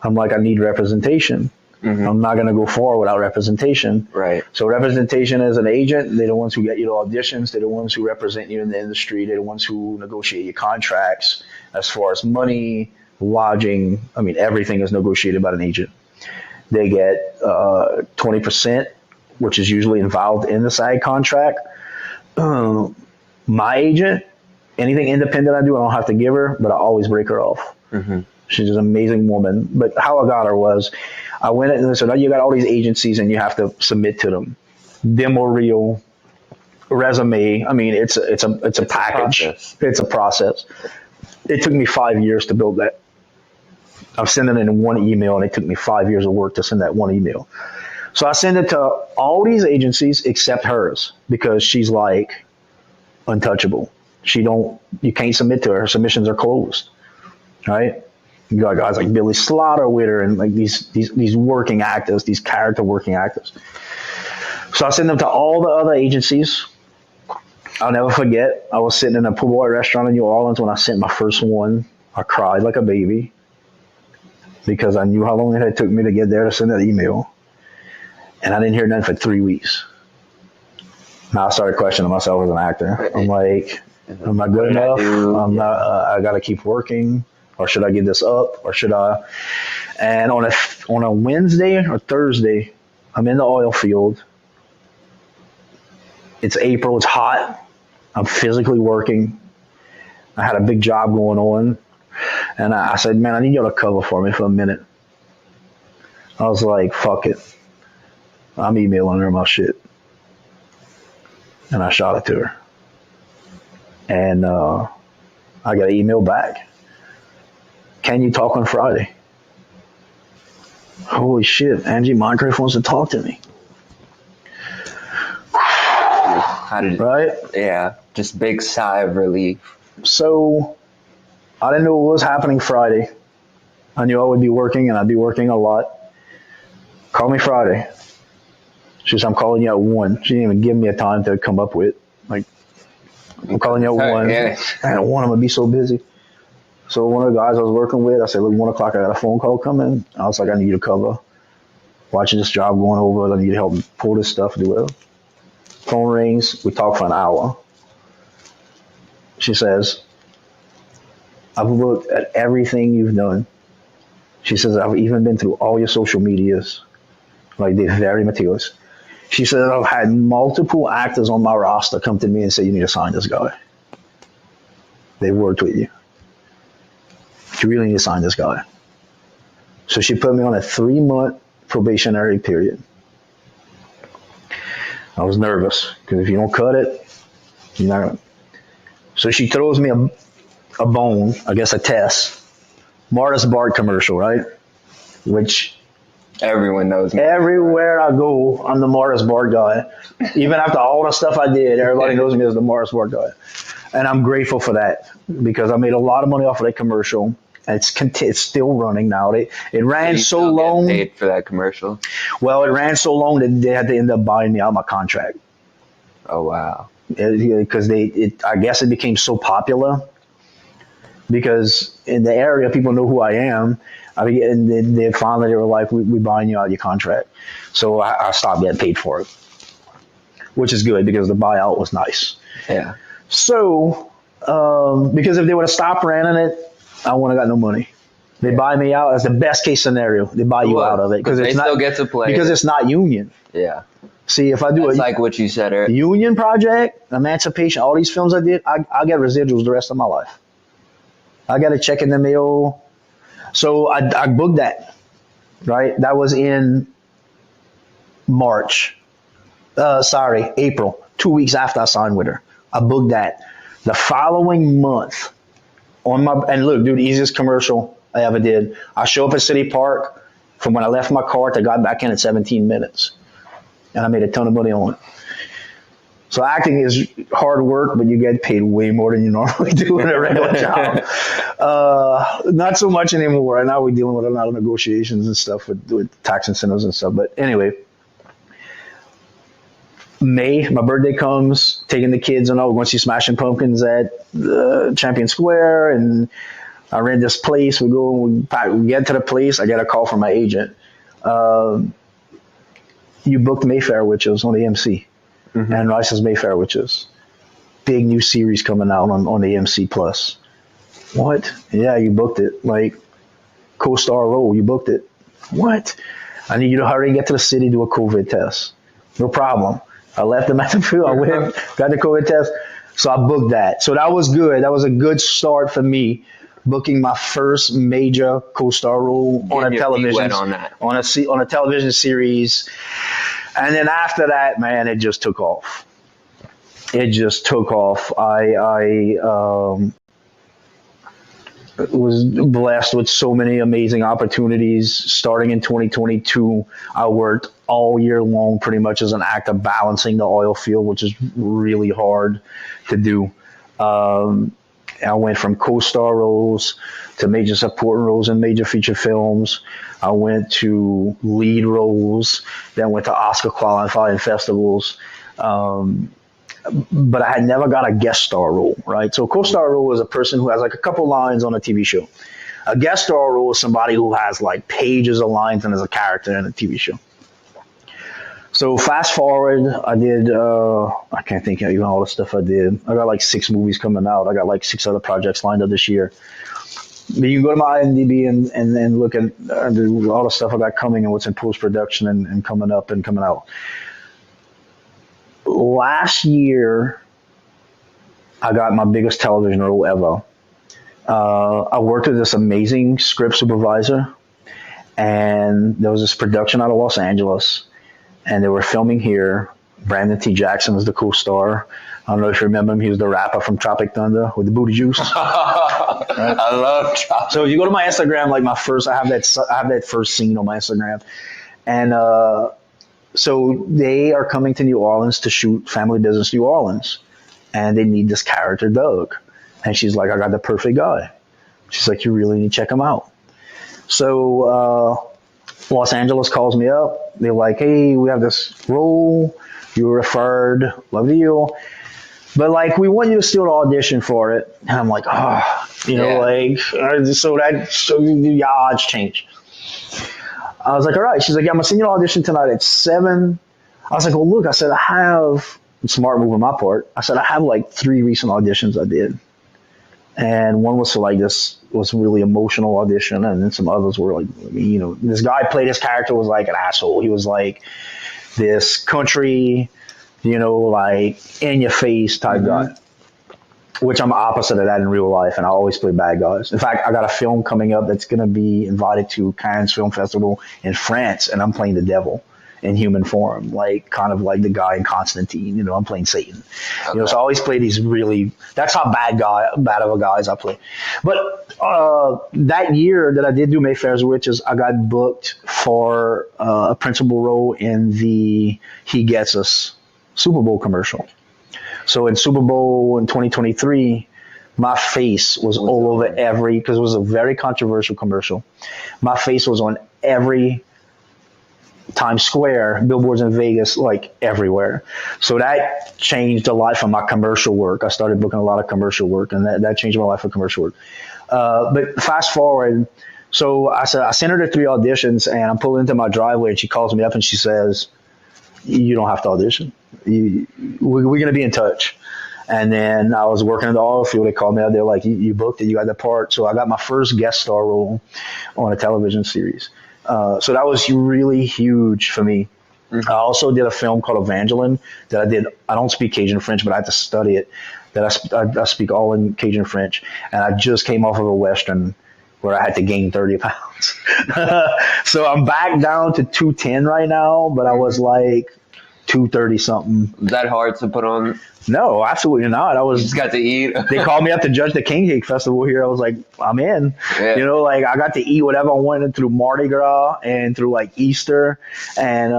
I'm like, I need representation. Mm-hmm. I'm not going to go forward without representation. Right. So representation as an agent, they're the ones who get you to auditions. They're the ones who represent you in the industry. They're the ones who negotiate your contracts as far as money, lodging. I mean, everything is negotiated by an agent. They get 20%, which is usually involved in the SAG contract. My agent, anything independent I do, I don't have to give her, but I always break her off. Mm-hmm. She's an amazing woman. But how I got her was, I went and said, you got all these agencies and you have to submit to them. Demo reel, resume. I mean, it's a package. It's a process. It took me 5 years to build that. I'm sending it in one email, and it took me 5 years of work to send that one email. So I send it to all these agencies except hers because she's like untouchable. You can't submit to her. Her submissions are closed, right? You got guys like Billy Slaughter with her and like these working actors, these character working actors. So I send them to all the other agencies. I'll never forget. I was sitting in a pool boy restaurant in New Orleans when I sent my first one. I cried like a baby because I knew how long it had took me to get there to send that email. And I didn't hear nothing for 3 weeks. Now I started questioning myself as an actor. I'm like, am I good enough? I'm not. I got to keep working, or should I give this up, or should I? And on a Wednesday or Thursday, I'm in the oil field. It's April. It's hot. I'm physically working. I had a big job going on, and I said, "Man, I need y'all to cover for me for a minute." I was like, "Fuck it." I'm emailing her my shit. And I shot it to her. And I got an email back. Can you talk on Friday? Holy shit, Angie Moncrief wants to talk to me. How did right? Yeah, just big sigh of relief. So I didn't know what was happening Friday. I knew I would be working, and I'd be working a lot. Call me Friday. She said, I'm calling you at 1. She didn't even give me a time to come up with. Like, I'm calling you at 1. Yeah. And at 1, I'm going to be so busy. So one of the guys I was working with, I said, look, 1 o'clock, I got a phone call coming. I was like, I need you to cover. Watching this job going over. I need you to help me pull this stuff, do it. Phone rings. We talk for an hour. She says, I've looked at everything you've done. She says, I've even been through all your social medias. Like, they're very meticulous. She said, I've had multiple actors on my roster come to me and say, you need to sign this guy. They've worked with you. You really need to sign this guy. So she put me on a 3-month probationary period. I was nervous because if you don't cut it, you're not going to. So she throws me a bone, I guess a test. Martis Bart commercial, right? Which everyone knows me. Everywhere I go, I'm the Martis Bart guy. Even after all the stuff I did, everybody knows me as the Martis Bart guy. And I'm grateful for that because I made a lot of money off of that commercial. And it's still running now. It ran so long. Paid for that commercial? Well, it ran so long that they had to end up buying me out of my contract. Oh, wow. Because I guess it became so popular. Because in the area, people know who I am. And then they were like, we're buying you out of your contract. So I stopped getting paid for it, which is good because the buyout was nice. Yeah. So, because if they would have stopped running it, I wouldn't have got no money. They buy me out as the best case scenario. They buy you out of it because they still get to play. Because it's not union. Yeah. See, if I do it's like what you said earlier. Union project, Emancipation, all these films I did, I get residuals the rest of my life. I got a check in the mail. So I booked that, right? That was in April, 2 weeks after I signed with her. I booked that. The following month, and look, dude, easiest commercial I ever did. I show up at City Park from when I left my car to got back in 17 minutes. And I made a ton of money on it. So acting is hard work, but you get paid way more than you normally do in a regular job. Not so much anymore. Right now we're dealing with a lot of negotiations and stuff with tax incentives and stuff. But anyway, May, my birthday comes, taking the kids and all, we're going to see Smashing Pumpkins at Champion Square. And I rent this place. We get to the place. I get a call from my agent. You booked Mayfair Witches on the AMC. Mm-hmm. And Rice's Mayfair Witches. Big new series coming out on the AMC Plus. What? Yeah, you booked it. Like, co-star role, you booked it. What? I need you to hurry and get to the city, do a COVID test. No problem. I left them at the field. I went, got the COVID test. So I booked that. So that was good. That was a good start for me, booking my first major co-star role on a television on a television series. And then after that, man, it just took off. It just took off. was blessed with so many amazing opportunities. Starting in 2022, I worked all year long pretty much as an act of balancing the oil field, which is really hard to do. I went from co-star roles to major support roles in major feature films. I went to lead roles, then went to Oscar qualifying festivals. But I had never got a guest star role, right? So a co-star role is a person who has like a couple lines on a TV show. A guest star role is somebody who has like pages of lines and is a character in a TV show. So fast forward, I did, I can't think of even all the stuff I did. I got like 6 movies coming out. I got like 6 other projects lined up this year. But you can go to my IMDb and look at all the stuff I got coming and what's in post-production and coming up and coming out. Last year, I got my biggest television role ever. I worked with this amazing script supervisor, and there was this production out of Los Angeles, and they were filming here. Brandon T. Jackson was the co-star. I don't know if you remember him. He was the rapper from Tropic Thunder with the booty juice. Right? I love Tropic. So if you go to my Instagram, like I have that first scene on my Instagram, and so they are coming to New Orleans to shoot Family Business New Orleans, and they need this character, Doug. And she's like, I got the perfect guy. She's like, you really need to check him out. So Los Angeles calls me up. They're like, hey, we have this role. You were referred. Love you. But like, we want you to still audition for it. And I'm like, so the odds change. I was like, all right. She's like, yeah, I'm going to send you an audition tonight at 7. I was like, well, look, I said, I have, smart move on my part. I said, I have like 3 recent auditions I did. And one was for like this was a really emotional audition. And then some others were like, this guy played his character was like an asshole. He was like this country, like in your face type guy, which I'm opposite of that in real life. And I always play bad guys. In fact, I got a film coming up that's going to be invited to Cannes Film Festival in France. And I'm playing the devil in human form, like kind of like the guy in Constantine. I'm playing Satan. So I always play these really. That's how bad of a guys I play. But that year that I did do Mayfair's Witches, I got booked for a principal role in the He Gets Us Super Bowl commercial. So in Super Bowl in 2023, my face was all over because it was a very controversial commercial. My face was on every Times Square, billboards in Vegas, like everywhere. So that changed a lot from my commercial work. I started booking a lot of commercial work, and that changed my life for commercial work. But fast forward, so I sent her to 3 auditions, and I'm pulling into my driveway, and she calls me up and she says, you don't have to audition. We're going to be in touch. And then I was working in the oil field. They called me out. They're like, you booked it. You got the part. So I got my first guest star role on a television series. So that was really huge for me. Mm-hmm. I also did a film called Evangeline that I did. I don't speak Cajun French, but I had to study it. That I speak all in Cajun French. And I just came off of a Western where I had to gain 30 pounds. So I'm back down to 210 right now, but I was like 230 something. Is that hard to put on? No, absolutely not. You just got to eat. They called me up to judge the King Cake Festival here. I was like, I'm in. Yeah. Like I got to eat whatever I wanted through Mardi Gras and through like Easter. And it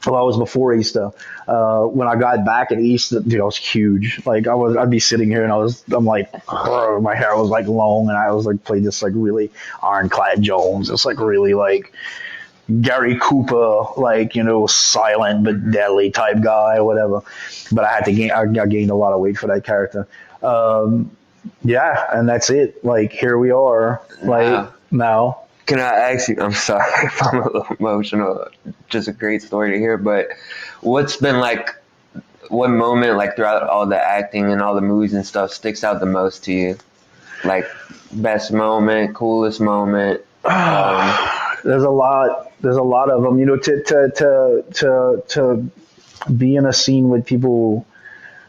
was before Easter. When I got back at Easter, dude, I was huge. Like I'd be sitting here and I'm like, my hair was like long, and I was like played this like really Ironclad Jones. It's like really like Gary Cooper, like, silent but deadly type guy or whatever. But I gained a lot of weight for that character. And that's it. Like, here we are. Like, now. Can I ask you, I'm sorry if I'm a little emotional, just a great story to hear, but what's been like, what moment, like, throughout all the acting and all the movies and stuff sticks out the most to you? Like, best moment, coolest moment? There's a lot of them, to be in a scene with people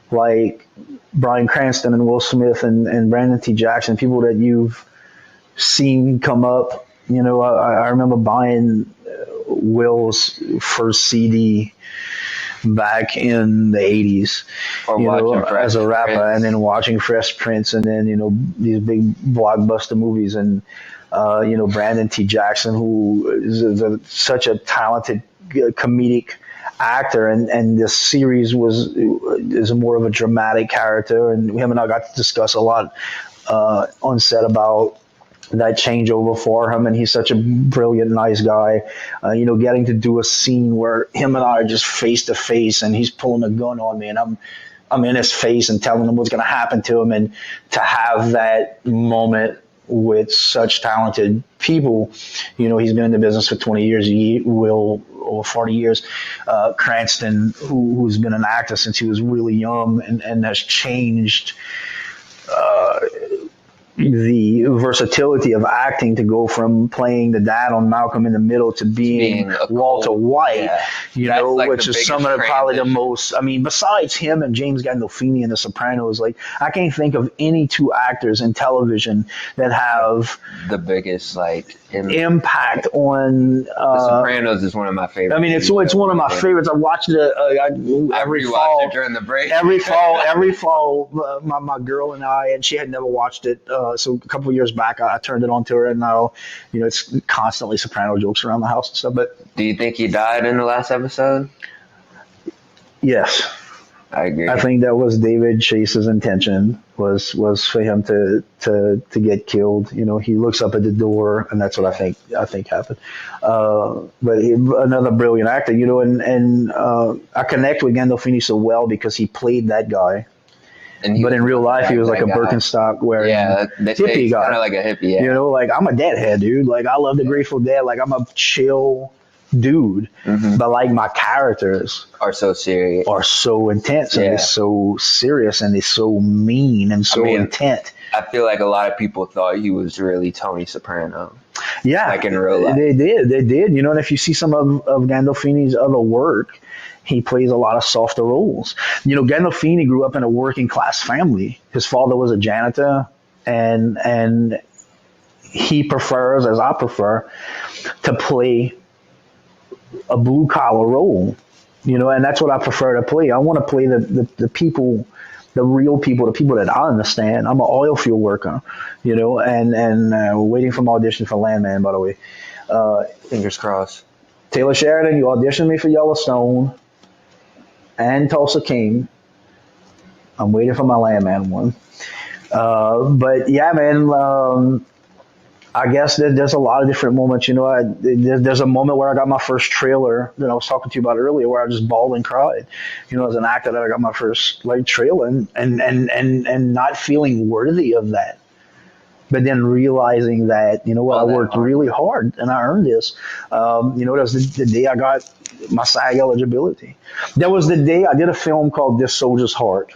like Bryan Cranston and Will Smith and Brandon T. Jackson, people that you've seen come up. I remember buying Will's first CD back in the 80s, Or you know, watching Fresh as a rapper, Prince. and then watching Fresh Prince, and then, you know, these big blockbuster movies, and, you know, Brandon T. Jackson, who such a talented comedic actor, and this series is more of a dramatic character, and him and I got to discuss a lot on set about that changeover for him, and he's such a brilliant, nice guy. You know, getting to do a scene where him and I are just face to face, and he's pulling a gun on me, and I'm in his face and telling him what's going to happen to him, and to have that moment with such talented people. You know, he's been in the business for 20 years. He will, or 40 years. Cranston, who's been an actor since he was really young, and has changed the versatility of acting to go from playing the dad on Malcolm in the Middle to being Walter White, you know, like which is some of the, probably the most, I mean, besides him and James Gandolfini in The Sopranos, like, I can't think of any two actors in television that have the biggest, like, impact on The Sopranos is one of my favorites. I mean, it's one of my favorites. I watched it every fall during the break. Every fall, my girl and I, and she had never watched it. So a couple of years back, I turned it on to her, and now, you know, it's constantly Soprano jokes around the house and stuff. But do you think he died in the last episode? Yes. I agree. I think that was David Chase's intention, was for him to get killed. You know, he looks up at the door, and that's what I think happened. But another brilliant actor, you know, and I connect with Gandolfini so well because he played that guy. But in real life, he was like a Birkenstock wearing hippie guy. Kind of like a hippie, yeah. You know, like, I'm a Deadhead, dude. Like, I love the Grateful Dead. Like, I'm a chill dude. Mm-hmm. But, like, my characters are so serious, are so intense, and they're so serious, and they're so mean and so intent. I feel like a lot of people thought he was really Tony Soprano. Yeah. Like in real life. They did. You know, and if you see some of Gandolfini's other work, he plays a lot of softer roles. You know, Gandolfini grew up in a working class family. His father was a janitor, and he prefers, as I prefer, to play a blue collar role. You know, and that's what I prefer to play. I want to play the people, the real people, the people that I understand. I'm an oil field worker, you know, and waiting for my audition for Landman, by the way. Fingers crossed. Taylor Sheridan, you auditioned me for Yellowstone and Tulsa King. I'm waiting for my Landman one. But yeah, man, I guess there's a lot of different moments. You know, there's a moment where I got my first trailer that I was talking to you about earlier, where I just bawled and cried. You know, as an actor, that I got my first like trailer, and not feeling worthy of that, but then realizing that, you know what, I worked really hard and I earned this. You know, that was the day I got my SAG eligibility. That was the day I did a film called This Soldier's Heart.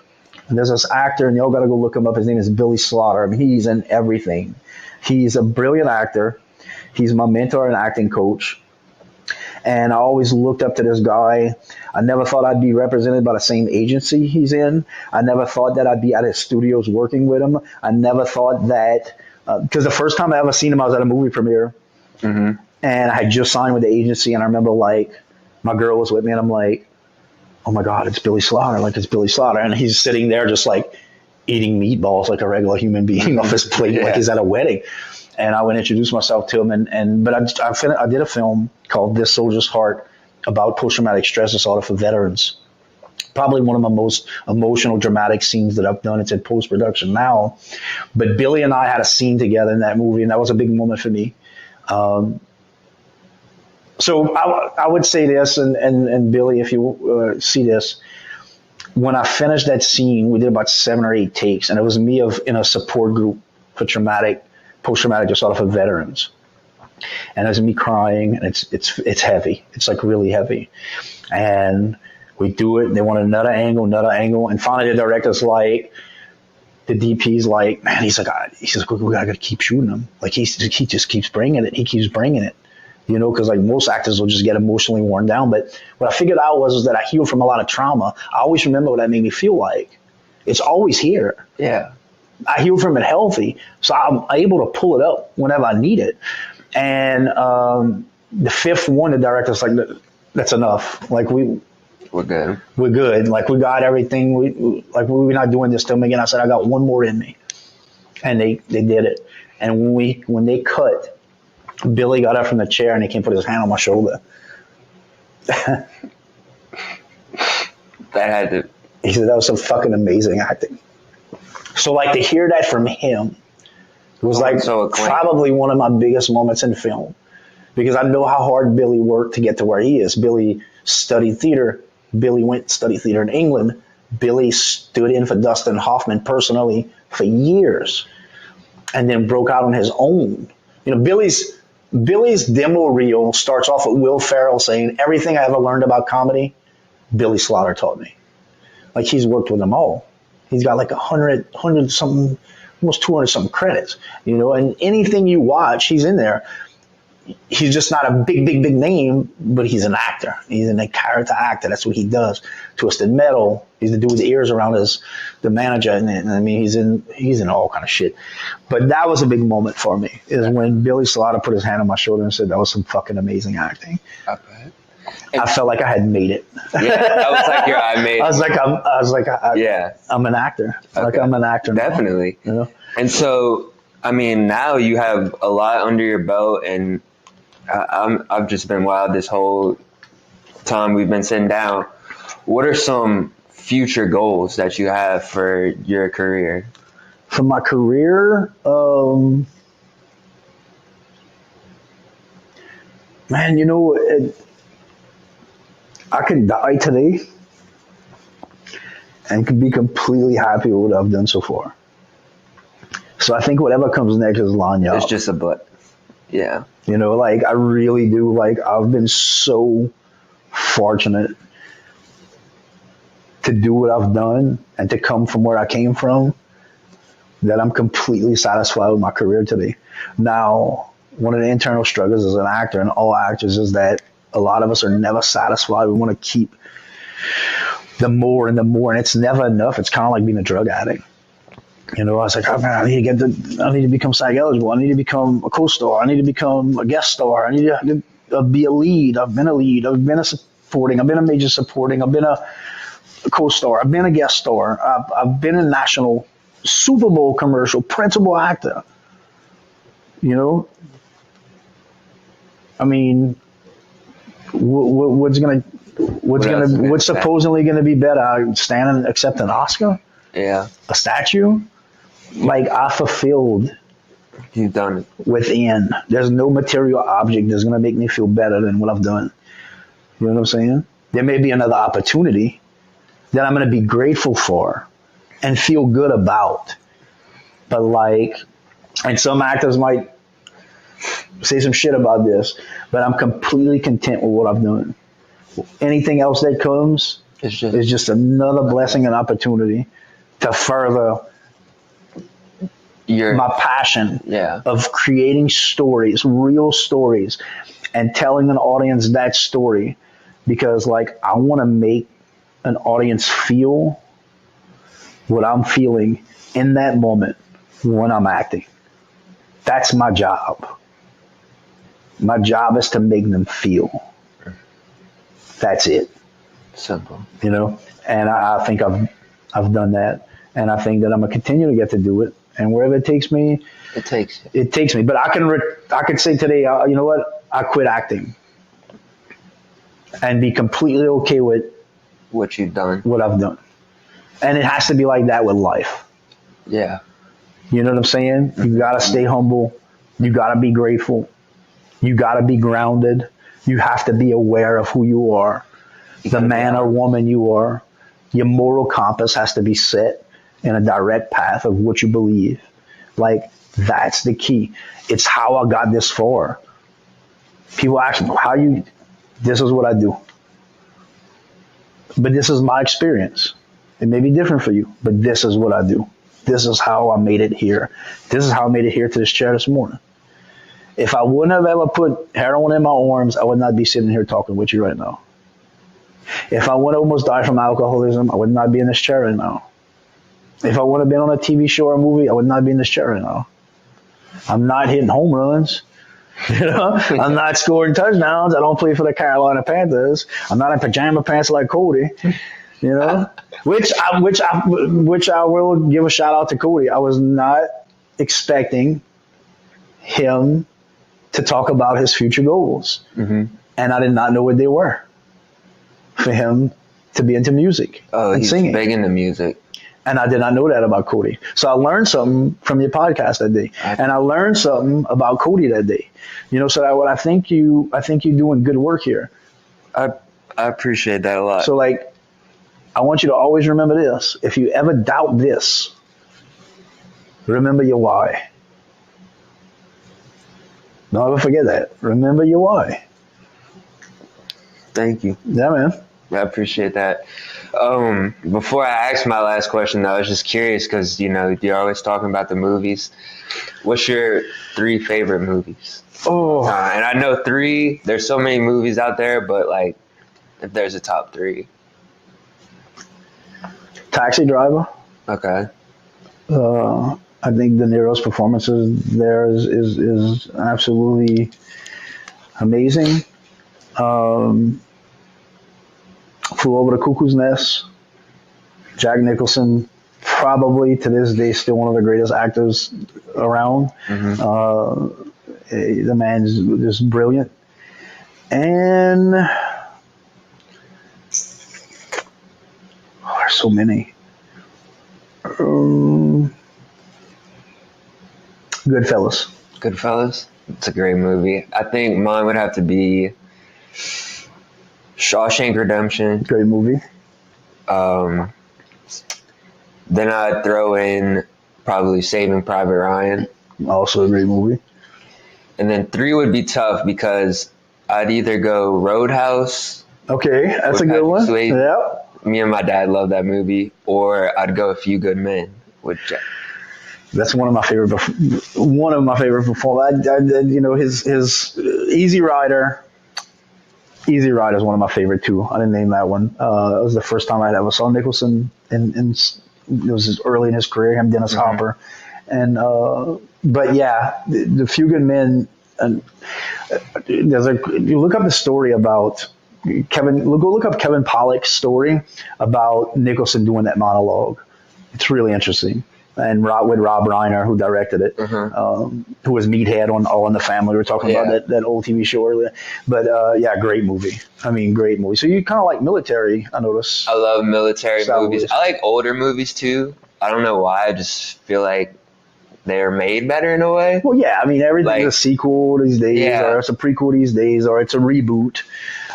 And there's this actor, and y'all got to go look him up. His name is Billy Slaughter. I mean, he's in everything. He's a brilliant actor. He's my mentor and acting coach. And I always looked up to this guy. I never thought I'd be represented by the same agency he's in. I never thought that I'd be at his studios working with him. I never thought that, because the first time I ever seen him, I was at a movie premiere. Mm-hmm. And I had just signed with the agency. And I remember, like, my girl was with me, and I'm like, oh my God, it's Billy Slaughter. Like, it's Billy Slaughter. And he's sitting there just like eating meatballs like a regular human being off his plate, like he's at a wedding. And I went and introduced myself to him. But I did a film called This Soldier's Heart about post-traumatic stress disorder for veterans. Probably one of my most emotional, dramatic scenes that I've done. It's in post-production now. But Billy and I had a scene together in that movie, and that was a big moment for me. So I would say this, and Billy, if you see this, when I finished that scene, we did about 7 or 8 takes, and it was me in a support group for post-traumatic disorder for veterans. And it was me crying, and it's heavy. It's like really heavy. And we do it, and they want another angle. And finally the director's like, the DP's like, man, he's like, we gotta keep shooting him. Like, he just keeps bringing it. He keeps bringing it. You know, because like most actors will just get emotionally worn down. But what I figured out was that I healed from a lot of trauma. I always remember what that made me feel like. It's always here. Yeah. I healed from it healthy. So I'm able to pull it up whenever I need it. And the fifth one, the director's like, that's enough. Like, we We're good. We're good. Like, we got everything. We're not doing this to him again. I said, I got one more in me. And they did it. And when they cut, Billy got up from the chair and he came put his hand on my shoulder. That had to. He said, that was some fucking amazing acting. So, like, to hear that from him was probably one of my biggest moments in film, because I know how hard Billy worked to get to where he is. Billy studied theater. Billy went and studied theater in England. Billy stood in for Dustin Hoffman personally for years, and then broke out on his own. You know, Billy's demo reel starts off with Will Ferrell saying, everything I ever learned about comedy, Billy Slaughter taught me. Like, he's worked with them all. He's got like 100 something, almost 200 something credits, you know, and anything you watch, he's in there. He's just not a big name, but he's an actor. He's a character actor. That's what he does. Twisted Metal. He's the dude with the ears around the manager. And I mean, he's in all kind of shit. But that was a big moment for me, is when Billy Slaughter put his hand on my shoulder and said, that was some fucking amazing acting. I felt like I had made it. Yeah, that was like your I made it. I'm an actor. Okay. Like, I'm an actor now. Definitely. You know? And so, I mean, now you have a lot under your belt, and I've just been wild this whole time we've been sitting down. What are some future goals that you have for your career? For my career, man, you know, I could die today and could be completely happy with what I've done so far. So I think whatever comes next is Lanya. It's just a but. Yeah. You know, like, I really do. Like, I've been so fortunate to do what I've done and to come from where I came from, that I'm completely satisfied with my career today. Now, one of the internal struggles as an actor, and all actors, is that a lot of us are never satisfied. We want to keep the more and the more, and it's never enough. It's kind of like being a drug addict. You know, I was like, oh, man, I need to become SAG eligible. I need to become a co-star. I need to become a guest star. I need to be a lead. I've been a lead. I've been a supporting. I've been a major supporting. I've been a co-star. I've been a guest star. I've been a national Super Bowl commercial principal actor. You know, I mean, what's supposedly gonna be better? Stand and accept an Oscar? Yeah. A statue? Like, I fulfilled. You've done it. Within. There's no material object that's gonna make me feel better than what I've done. You know what I'm saying? There may be another opportunity that I'm gonna be grateful for and feel good about. But like, and some actors might say some shit about this, but I'm completely content with what I've done. Anything else that comes is just another blessing and opportunity to further my passion of creating stories, real stories, and telling an audience that story, because, like, I want to make an audience feel what I'm feeling in that moment when I'm acting. That's my job. My job is to make them feel. That's it. Simple. You know, and I think I've done that, and I think that I'm gonna continue to get to do it, and wherever it takes me, it takes me. But I could say today, you know what? I quit acting, and be completely okay with what you've done, what I've done, and it has to be like that with life. Yeah. You know what I'm saying? You gotta stay humble. You gotta be grateful. You gotta be grounded. You have to be aware of who you are, the man or woman you are. Your moral compass has to be set in a direct path of what you believe. Like, that's the key. It's how I got this far. People ask me, this is what I do. But this is my experience. It may be different for you, but this is what I do. This is how I made it here. This is how I made it here to this chair this morning. If I wouldn't have ever put heroin in my arms, I would not be sitting here talking with you right now. If I would have almost died from alcoholism, I would not be in this chair right now. If I would have been on a TV show or a movie, I would not be in this chair right now. I'm not hitting home runs. I'm not scoring touchdowns. I don't play for the Carolina Panthers. I'm not in pajama pants like Cody. Which I will give a shout out to Cody. I was not expecting him to talk about his future goals, and I did not know what they were. For him to be into music and he's singing, big into music. And I did not know that about Cody. So I learned something from your podcast that day, and I learned something about Cody that day. So I think you're doing good work here. I appreciate that a lot. So I want you to always remember this. If you ever doubt this, remember your why. Don't ever forget that. Remember your why. Thank you. Yeah, man. I appreciate that. Before I ask my last question, I was just curious because, you're always talking about the movies. What's your 3 favorite movies? Oh. And I know 3, there's so many movies out there, but if there's a top 3. Taxi Driver. Okay. I think De Niro's performances there is absolutely amazing. Flew Over the Cuckoo's Nest. Jack Nicholson, probably to this day, still one of the greatest actors around. The man's just brilliant. And there's so many. Goodfellas. Goodfellas? It's a great movie. I think mine would have to be Shawshank Redemption. Great movie. Then I'd throw in probably Saving Private Ryan. Also a great movie. And then 3 would be tough because I'd either go Roadhouse. Okay, that's a good one. Yeah. Me and my dad love that movie. Or I'd go A Few Good Men with Jack. That's one of my favorite performances. His Easy Rider. Easy Rider is one of my favorite too. I didn't name that one. It was the first time I ever saw Nicholson, and it was early in his career. Him, Dennis Hopper, and but yeah, the Few Good Men. And you look up the story about Kevin. Go look up Kevin Pollak's story about Nicholson doing that monologue. It's really interesting. And with Rob Reiner, who directed it, who was Meathead on All in the Family. We were talking about that old TV show earlier. But great movie. Great movie. So you kind of like military, I notice. I love military movies. I like older movies too. I don't know why. I just feel like they're made better in a way. Well, yeah. Everything's a sequel these days, or it's a prequel these days, or it's a reboot.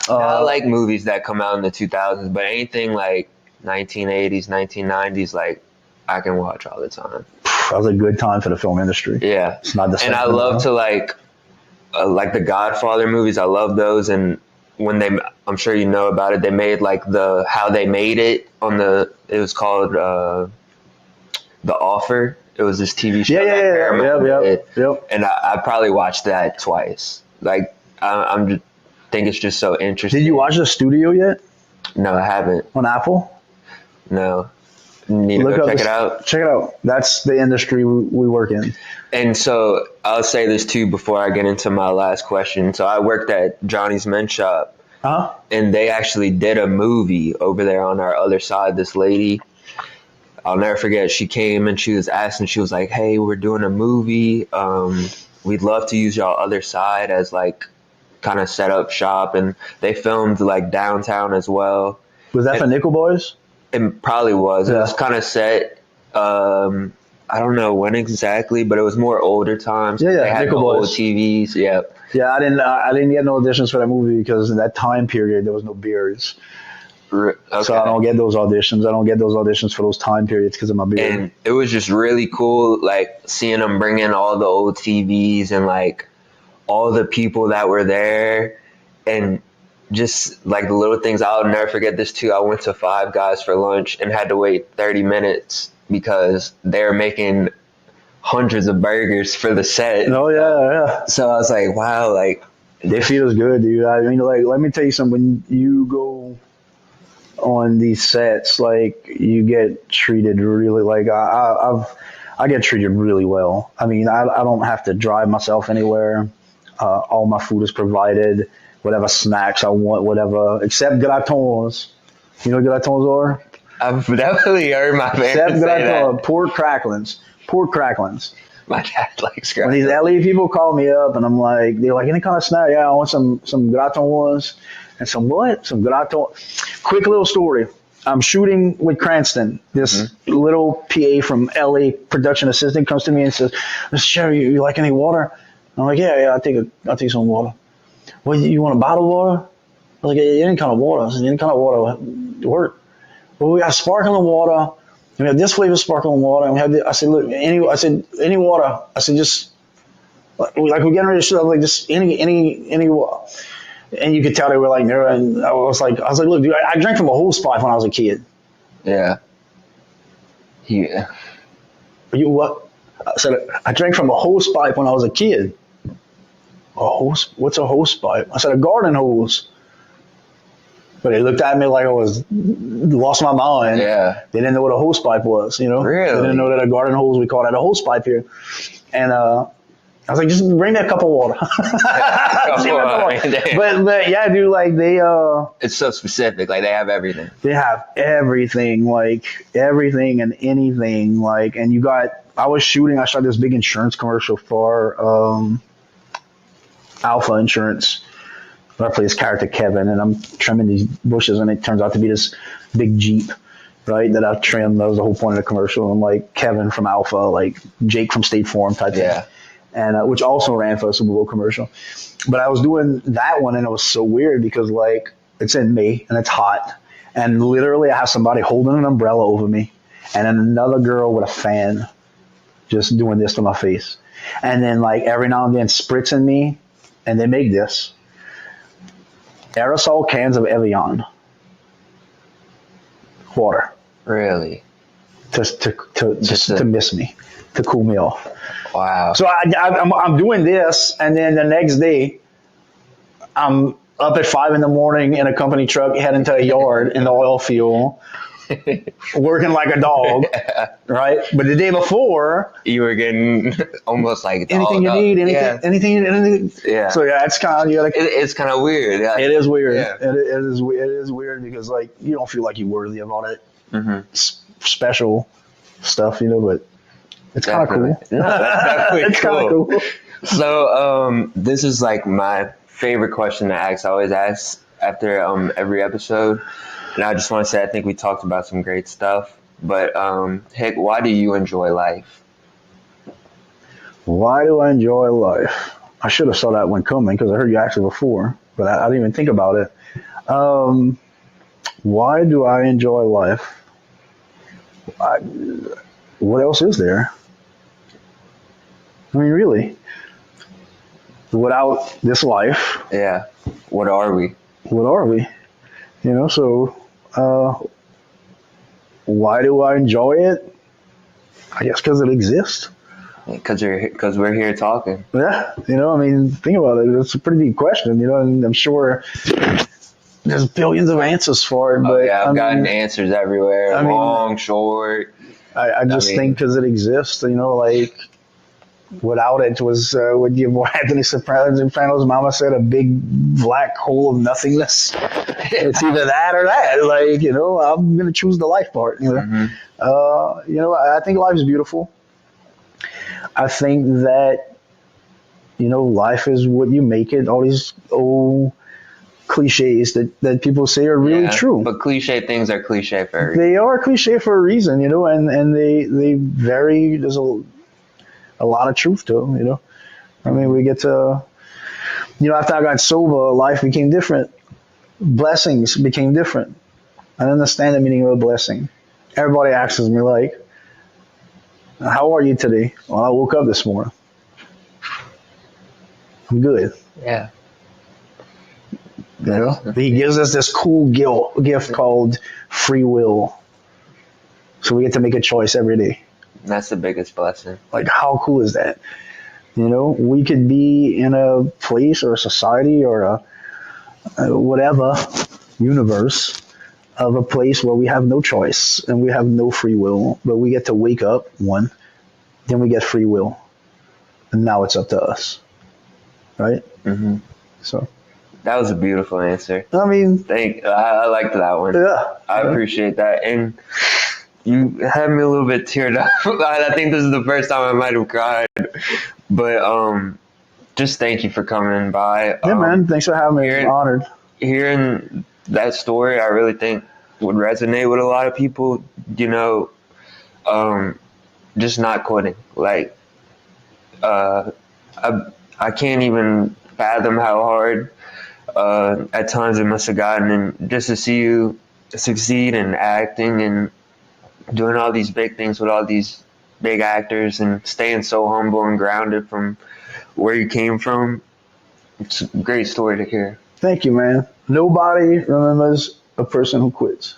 I like movies that come out in the 2000s, but anything like 1980s, 1990s, I can watch all the time. That was a good time for the film industry. Yeah. It's not the same. And I love to like the Godfather movies. I love those. And when I'm sure you know about it, they made how they made it it was called The Offer. It was this TV show. Yep. And I probably watched that twice. I think it's just so interesting. Did you watch The Studio yet? No, I haven't. On Apple? No. Need to go check it out. Check it out. That's the industry we work in. And so I'll say this too before I get into my last question. So I worked at Johnny's Men's Shop, and they actually did a movie over there on our other side. This lady, I'll never forget. She came and she was asking. She was like, "Hey, we're doing a movie. We'd love to use y'all other side as kind of set up shop." And they filmed downtown as well. Was that for Nickel Boys? It probably was. Yeah. It was kind of set. I don't know when exactly, but it was more older times. Yeah, they had Nickel old Boys. TVs. Yeah. Yeah, I didn't get no auditions for that movie because in that time period there was no beards. Okay. So I don't get those auditions. I don't get those auditions for those time periods because of my beard. And it was just really cool, seeing them bring in all the old TVs and all the people that were there, and just the little things. I'll never forget this too. I went to Five Guys for lunch and had to wait 30 minutes because they're making hundreds of burgers for the set. Oh yeah. So I was like, wow, they feel as good, dude. Let me tell you something. When you go on these sets, you get treated really I get treated really well. I don't have to drive myself anywhere. All my food is provided, whatever snacks I want, whatever, except gratons. You know what gratons are? I've definitely heard my Except parents say gratin, that. pork cracklings. Pork cracklings. My dad likes When these gratin. LA people call me up and I'm like, they're like, any kind of snack? Yeah, I want some gratons and some what? Some gratin. Quick little story. I'm shooting with Cranston. This little PA from LA production assistant comes to me and says, Mr. Cherry, you like any water? I'm like, yeah, I'll take some water. Well, you want a bottle of water? I was like, any kind of water. I said, any kind of water work. Well, we got sparkling water. And we have this flavor sparkling water. And we have I said, look, any water. I said, just like we're getting ready to shoot. I was like, just any water. And you could tell they were like, there. And I was like, look, dude, I drank from a hose pipe when I was a kid. Yeah. Yeah. You what? I said, I drank from a hose pipe when I was a kid. A hose? What's a hose pipe? I said, a garden hose. But they looked at me like I was lost my mind. Yeah. They didn't know what a hose pipe was, you know? Really? They didn't know that a garden hose, we call that a hose pipe here. And I was like, just bring me a cup of water. But yeah, dude, like it's so specific. Like they have everything. they have everything, like everything and anything. Like, and I shot this big insurance commercial for Alpha Insurance. I play this character Kevin, and I'm trimming these bushes, and it turns out to be this big Jeep, right? That I've trimmed. That was the whole point of the commercial. I'm like Kevin from Alpha, like Jake from State Farm type thing, and which also ran for a Super Bowl commercial. But I was doing that one, and it was so weird because like it's in May and it's hot, and literally I have somebody holding an umbrella over me, and then another girl with a fan, just doing this to my face, and then like every now and then spritzing me, and they make this. Aerosol cans of Evian water. Really? To miss me, to cool me off. Wow. So I'm doing this, and then the next day, I'm up at 5 a.m. in a company truck heading to a yard in the oil field, working like a dog, right? But the day before, you were getting almost like anything you need, anything. Yeah. So yeah, it's kind of it's kind of weird. Yeah. It is weird. Yeah. It is weird because like you don't feel like you're worthy of all that special stuff, you know. But it's kind of cool. It's kind of cool. So this is like my favorite question to ask. I always ask after every episode. And I just want to say, I think we talked about some great stuff. But, Hick, why do you enjoy life? Why do I enjoy life? I should have saw that one coming because I heard you ask it before, but I didn't even think about it. Why do I enjoy life? What else is there? I mean, really. Without this life. Yeah. What are we? What are we? You know, so why do I enjoy it? I guess because it exists. Because we're here talking. Yeah, you know, I mean, think about it. It's a pretty deep question, you know, and I'm sure there's billions of answers for it. But I've gotten answers everywhere, long, short. I just think because it exists, you know, like without it was what Anthony Soprano's mama said, a big black hole of nothingness. It's either that or that. Like, you know, I'm gonna choose the life part. You know, you know, I think life is beautiful. I think that, you know, life is what you make it. All these old cliches that people say are really true. But cliche things are cliche for a reason. They are cliche for a reason, you know, and they vary. There's a lot of truth to them, you know. I mean, we get to, you know, after I got sober, life became different. Blessings became different. I understand the meaning of a blessing. Everybody asks me, like, how are you today? Well, I woke up this morning. I'm good. Yeah. You know, he gives us this cool gift called free will. So we get to make a choice every day. That's the biggest blessing. Like, how cool is that? You know, we could be in a place or a society or a whatever universe of a place where we have no choice and we have no free will, but we get to wake up, then we get free will. And now it's up to us. right? Mm-hmm. So That was a beautiful answer. I mean, I liked that one. yeah, I appreciate that. And you had me a little bit teared up. I think this is the first time I might have cried. But just thank you for coming by. yeah, man. Thanks for having me. I'm honored. Hearing that story, I really think would resonate with a lot of people. You know, just not quitting. Like, uh, I can't even fathom how hard at times it must have gotten, and just to see you succeed in acting and doing all these big things with all these big actors and staying so humble and grounded from where you came from. It's a great story to hear. Thank you, man. Nobody remembers a person who quits.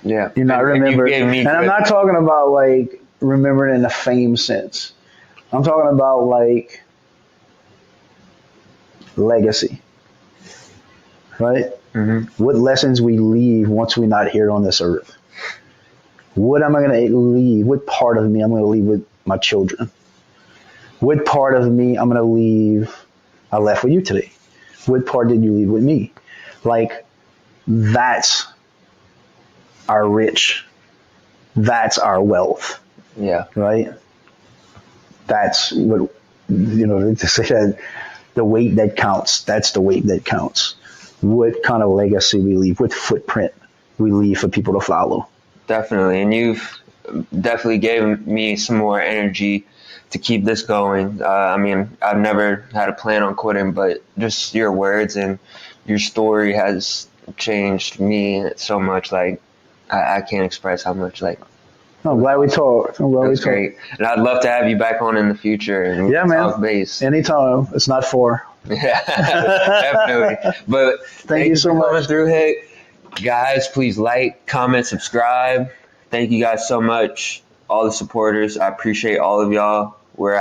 Yeah. You're not And remembered. you gave me And I'm not talking about like remembering in the fame sense. I'm talking about like legacy, right? Mm-hmm. What lessons we leave once we're not here on this earth. What am I going to leave? What part of me I'm going to leave with my children? What part of me I'm going to leave? I left with you today. What part did you leave with me? Like, that's our rich. That's our wealth, Yeah. right? That's what, to say that the weight that counts, that's the weight that counts. What kind of legacy we leave, what footprint we leave for people to follow. Definitely. And you've definitely gave me some more energy to keep this going. I mean, I've never had a plan on quitting, but just your words and your story has changed me so much. Like, I can't express how much. Like, I'm glad we talked. that's great. And I'd love to have you back on in the future and yeah, talk man. bass. Anytime. It's not far. Yeah, definitely. But thank you so much for coming through, Hick. Guys, please like, comment, subscribe. Thank you guys so much. All the supporters. I appreciate all of y'all.